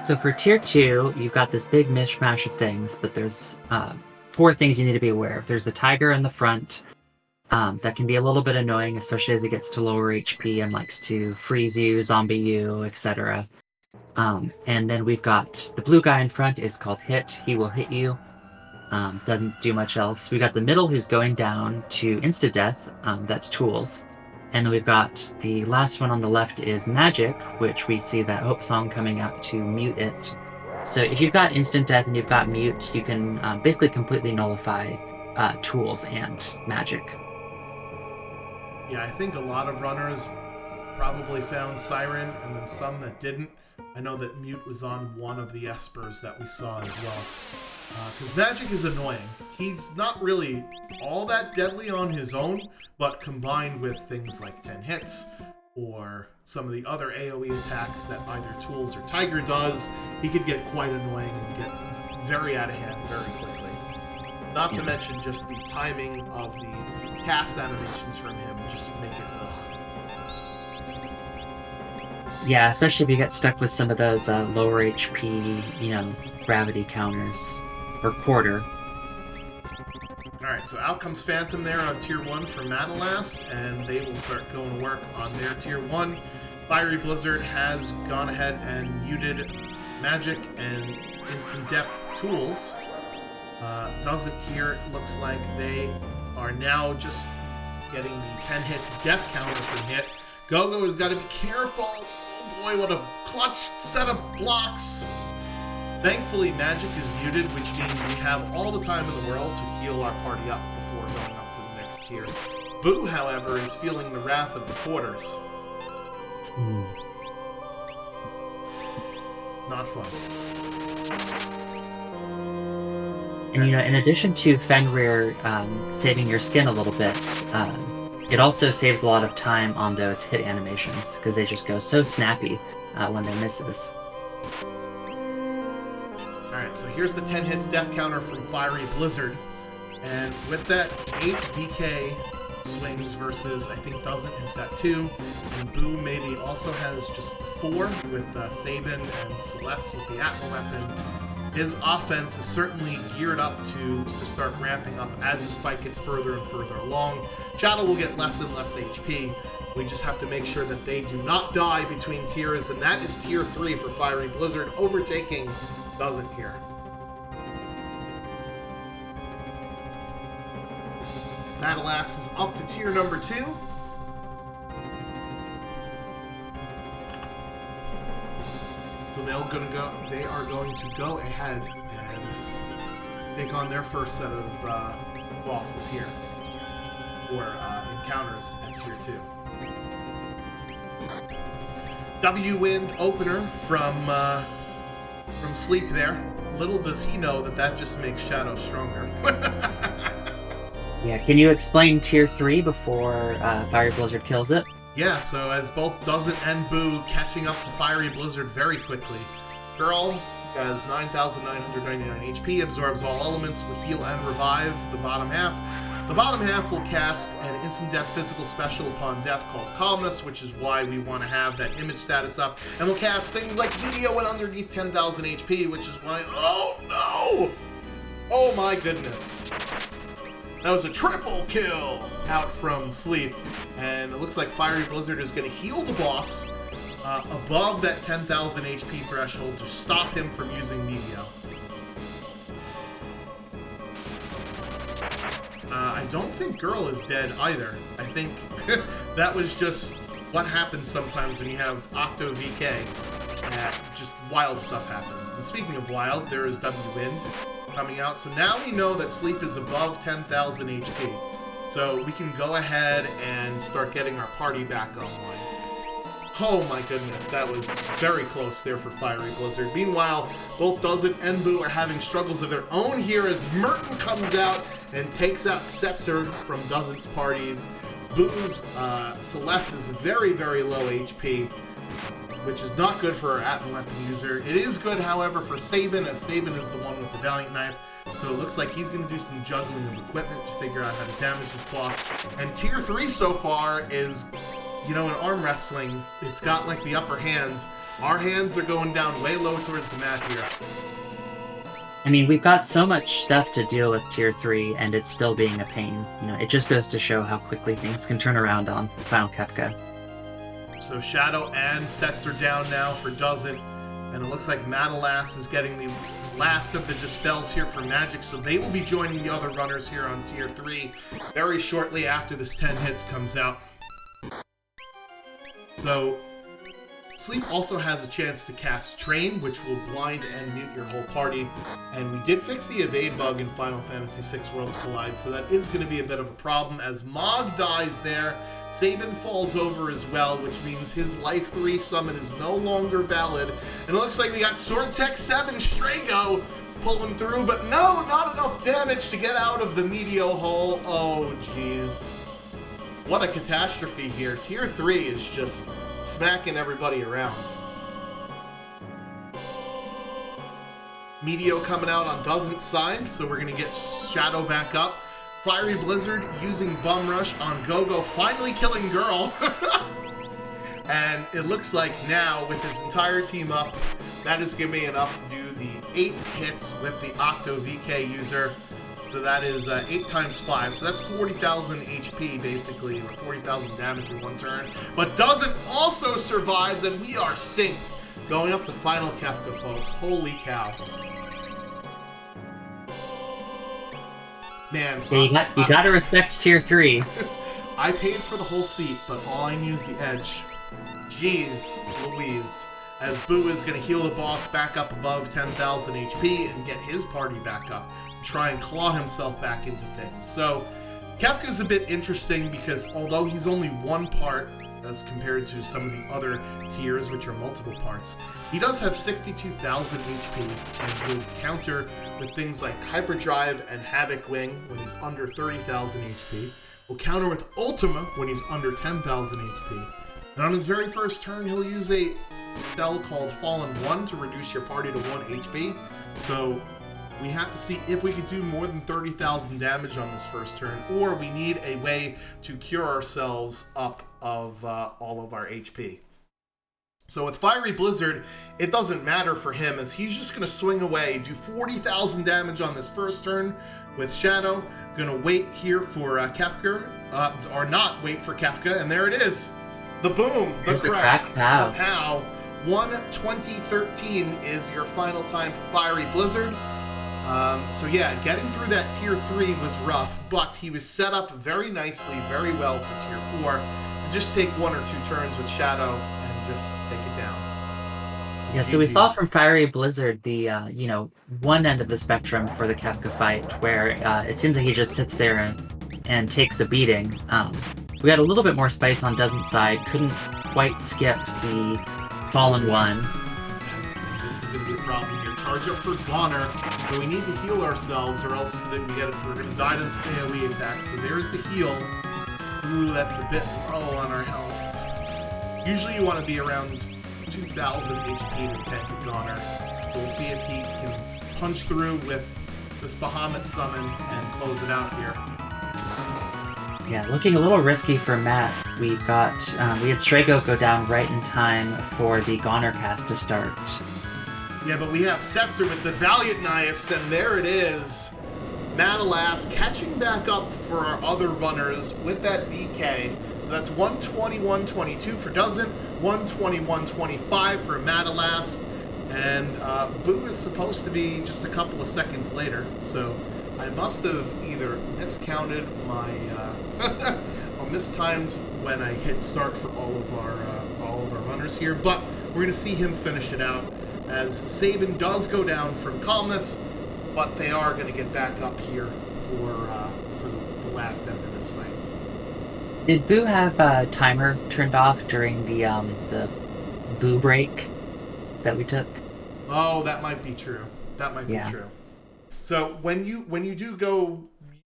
Speaker 2: So for tier 2, you've got this big mishmash of things, but there's 4 things you need to be aware of. There's the tiger in the front. That can be a little bit annoying, especially as it gets to lower HP and likes to freeze you, zombie you, etc. And then we've got the blue guy in front is called Hit. He will hit you. Doesn't do much else. We've got the middle who's going down to insta-death. That's Tools. And then we've got the last one on the left is Magic, which we see that Hope Song coming out to mute it. So if you've got instant death and you've got mute, you can basically completely nullify Tools and Magic.
Speaker 1: Yeah, I think a lot of runners probably found Siren, and then some that didn't. I know that Mute was on one of the Espers that we saw as well. Because Magic is annoying. He's not really all that deadly on his own, but combined with things like 10 hits, or some of the other AoE attacks that either Tools or Tiger does, he could get quite annoying and get very out of hand very quickly. Not to mention just the timing of the cast animations from him just make it ugh.
Speaker 2: Yeah, especially if you get stuck with some of those lower HP, gravity counters, or quarter.
Speaker 1: Alright, so out comes Phantom there on tier 1 for Matalas, and they will start going to work on their tier 1. Fiery Blizzard has gone ahead and muted Magic and Instant Death Tools. Doesn't here, it looks like they are now just getting the 10 hits death counter from Hit. Gogo has got to be careful. Oh boy, what a clutch set of blocks. Thankfully, Magic is muted, which means we have all the time in the world to heal our party up before going up to the next tier. Boo, however, is feeling the wrath of the quarters. Not fun.
Speaker 2: And in addition to Fenrir saving your skin a little bit, it also saves a lot of time on those hit animations, because they just go so snappy when they misses.
Speaker 1: Alright, so here's the 10 hits death counter from Fiery Blizzard. And with that, 8 VK swings versus, I think Doesn't has got 2. And Boo maybe also has just 4 with Sabin and Celeste with the Atma weapon. His offense is certainly geared up to start ramping up as his fight gets further and further along. Shadow will get less and less HP. We just have to make sure that they do not die between tiers, and that is tier 3 for Fiery Blizzard, overtaking Doesn't here. Matalas is up to tier number 2. So they are going to go ahead and take on their first set of bosses here, or encounters at tier 2. W-Wind opener from Sleep there. Little does he know that just makes Shadow stronger.
Speaker 2: Yeah, can you explain Tier 3 before Fiery Blizzard kills it?
Speaker 1: Yeah, so as both Doesn't and Boo catching up to Fiery Blizzard very quickly. Girl has 9,999 HP, absorbs all elements with heal and revive the bottom half. The bottom half will cast an instant death physical special upon death called Calmness, which is why we want to have that image status up. And we'll cast things like Video and underneath 10,000 HP, which is why... Oh no! Oh my goodness. That was a triple kill out from Sleep. And it looks like Fiery Blizzard is going to heal the boss above that 10,000 HP threshold to stop him from using Meteor. I don't think Girl is dead either. I think that was just what happens sometimes when you have Octo VK. Just wild stuff happens. And speaking of wild, there is W Wind coming out. So now we know that Sleep is above 10,000 HP. So we can go ahead and start getting our party back online. Oh my goodness, that was very close there for Fiery Blizzard. Meanwhile, both Doesn't and Boo are having struggles of their own here as Merton comes out and takes out Setzer from Doesn't's parties. Boo's Celeste is very, very low HP, which is not good for our Atma weapon user. It is good, however, for Sabin, as Sabin is the one with the Valiant Knife. So it looks like he's going to do some juggling of equipment to figure out how to damage this boss. And Tier 3 so far is... You know, in arm wrestling, it's got like the upper hand. Our hands are going down way low towards the mat here.
Speaker 2: I mean, we've got so much stuff to deal with Tier 3, and it's still being a pain. You know, it just goes to show how quickly things can turn around on Final Kefka.
Speaker 1: So Shadow and Sets are down now for Doesn't, and it looks like Madalas is getting the last of the Dispels here for Magic, so they will be joining the other runners here on Tier 3 very shortly after this 10 hits comes out. So, Sleep also has a chance to cast Train, which will blind and mute your whole party. And we did fix the evade bug in Final Fantasy VI Worlds Collide, so that is going to be a bit of a problem as Mog dies there. Sabin falls over as well, which means his Life 3 summon is no longer valid. And it looks like we got Sword Tech 7 Strago pulling through, but no, not enough damage to get out of the Meteor hole. Oh, jeez. What a catastrophe here. Tier 3 is just smacking everybody around. Meteor coming out on Doesn't side, so we're going to get Shadow back up. Fiery Blizzard using Bum Rush on Gogo, finally killing Girl. And it looks like now, with his entire team up, that is going to be enough to do the 8 hits with the Octo VK user. So that is 8 times 5. So that's 40,000 HP, basically, or 40,000 damage in one turn. But Doesn't also survives, and we are synced. Going up to Final Kefka, folks. Holy cow. Man.
Speaker 2: Yeah, you gotta respect Tier 3.
Speaker 1: I paid for the whole seat, but all I need is the edge. Jeez Louise. As Boo is going to heal the boss back up above 10,000 HP and get his party back up. Try and claw himself back into things. So Kefka's a bit interesting because although he's only one part as compared to some of the other tiers, which are multiple parts, he does have 62,000 HP and will counter with things like Hyperdrive and Havoc Wing when he's under 30,000 HP. Will counter with Ultima when he's under 10,000 HP. And on his very first turn, he'll use a spell called Fallen 1 to reduce your party to 1 HP. So we have to see if we can do more than 30,000 damage on this first turn, or we need a way to cure ourselves up of all of our HP. So with Fiery Blizzard, it doesn't matter for him as he's just going to swing away, do 40,000 damage on this first turn with Shadow. Going to wait here for Kefka, or not wait for Kefka, and there it is. The boom, the crack, the pow. 1:20:13 is your final time for Fiery Blizzard. So yeah, getting through that Tier 3 was rough, but he was set up very nicely, very well for Tier 4 to just take 1 or 2 turns with Shadow and just take it down.
Speaker 2: Yeah, so we saw from Fiery Blizzard the, one end of the spectrum for the Kefka fight, where it seems like he just sits there and takes a beating. We got a little bit more spice on Doesn't side, couldn't quite skip the Fallen 1.
Speaker 1: This is going to be a problem here. charge up for Goner. So we need to heal ourselves, or else we're going to die to this AoE attack. So there's the heal. Ooh, that's a bit low on our health. Usually you want to be around 2,000 HP to tank a Goner. So we'll see if he can punch through with this Bahamut summon and close it out here.
Speaker 2: Yeah, looking a little risky for Matt. We had Strago go down right in time for the Goner cast to start.
Speaker 1: Yeah, but we have Setzer with the Valiant Knives, and there it is. Madalas catching back up for our other runners with that VK. So that's 121.22 for Dozen, 121.25 for Madalas, and Boo is supposed to be just a couple of seconds later. So I must have either miscounted my or mistimed when I hit start for all of our runners here. But we're going to see him finish it out as Sabin does go down from Calmness, but they are going to get back up here for the last end of this fight.
Speaker 2: Did Boo have a timer turned off during the Boo break that we took?
Speaker 1: Oh, that might be true. That might be true. So when you do go,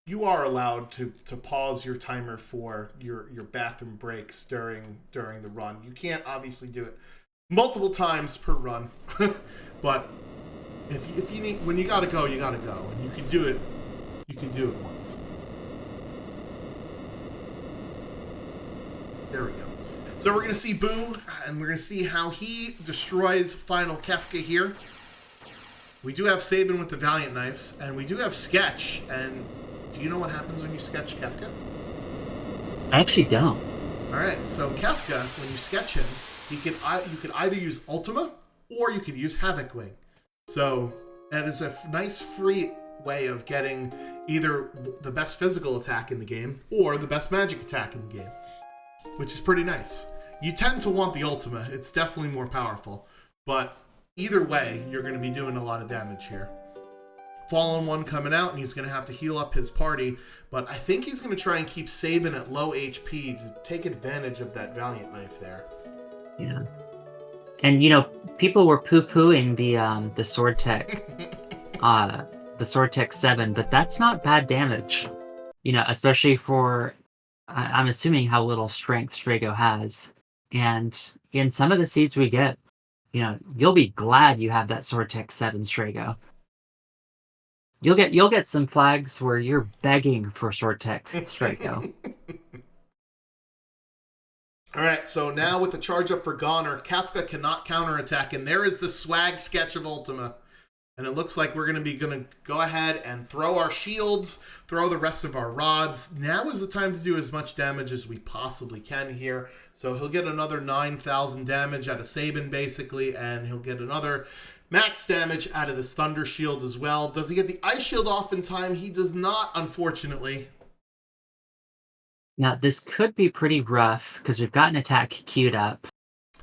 Speaker 1: you are allowed to pause your timer for your bathroom breaks during the run. You can't obviously do it multiple times per run, but if you need, when you gotta go, you gotta go, and you can do it. You can do it once. There we go. So we're gonna see Boo, and we're gonna see how he destroys final Kefka here. We do have Sabin with the Valiant Knives, and we do have Sketch. And do you know what happens when you sketch Kefka?
Speaker 2: I actually don't.
Speaker 1: All right, so Kefka, when you sketch him, you could either use Ultima or you could use Havoc Wing. So that is a nice free way of getting either the best physical attack in the game or the best magic attack in the game, which is pretty nice. You tend to want the Ultima. It's definitely more powerful, but either way, you're going to be doing a lot of damage here. Fallen One coming out, and he's going to have to heal up his party, but I think he's going to try and keep Sabin at low HP to take advantage of that Valiant Knife there.
Speaker 2: Yeah. And, people were poo-pooing the Sword Tech, the Sword Tech 7, but that's not bad damage. Especially for, I'm assuming how little strength Strago has. And in some of the seeds we get, you'll be glad you have that Sword Tech 7 Strago. You'll get some flags where you're begging for Sword Tech Strago.
Speaker 1: All right, so now with the charge up for Goner, Kefka cannot counterattack, and there is the swag sketch of Ultima. And it looks like we're going to go ahead and throw our shields, throw the rest of our rods. Now is the time to do as much damage as we possibly can here. So he'll get another 9,000 damage out of Sabin, basically, and he'll get another max damage out of this Thunder Shield as well. Does he get the Ice Shield off in time? He does not, unfortunately.
Speaker 2: Now, this could be pretty rough, because we've got an attack queued up.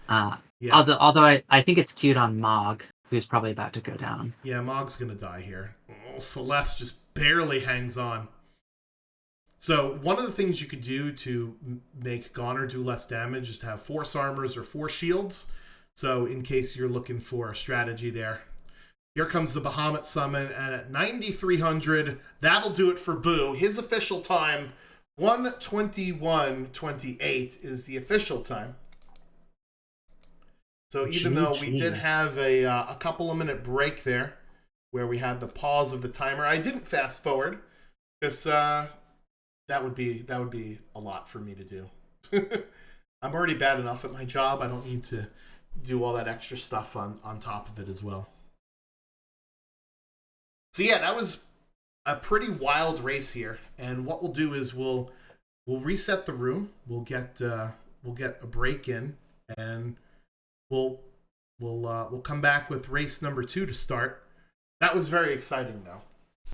Speaker 1: Yeah.
Speaker 2: Although I think it's queued on Mog, who's probably about to go down.
Speaker 1: Yeah, Mog's going to die here. Oh, Celeste just barely hangs on. So one of the things you could do to make Goner do less damage is to have Force Armors or Force Shields. So in case you're looking for a strategy there. Here comes the Bahamut Summon, and at 9,300, that'll do it for Boo. His official time, 1:21:28 is the official time. So even though we did have a couple of minute break there where we had the pause of the timer, I didn't fast forward because that would be a lot for me to do. I'm already bad enough at my job. I don't need to do all that extra stuff on top of it as well. So yeah, that was a pretty wild race here. And what we'll do is we'll reset the room. We'll get a break in, and we'll come back with race number 2 to start. That was very exciting, though.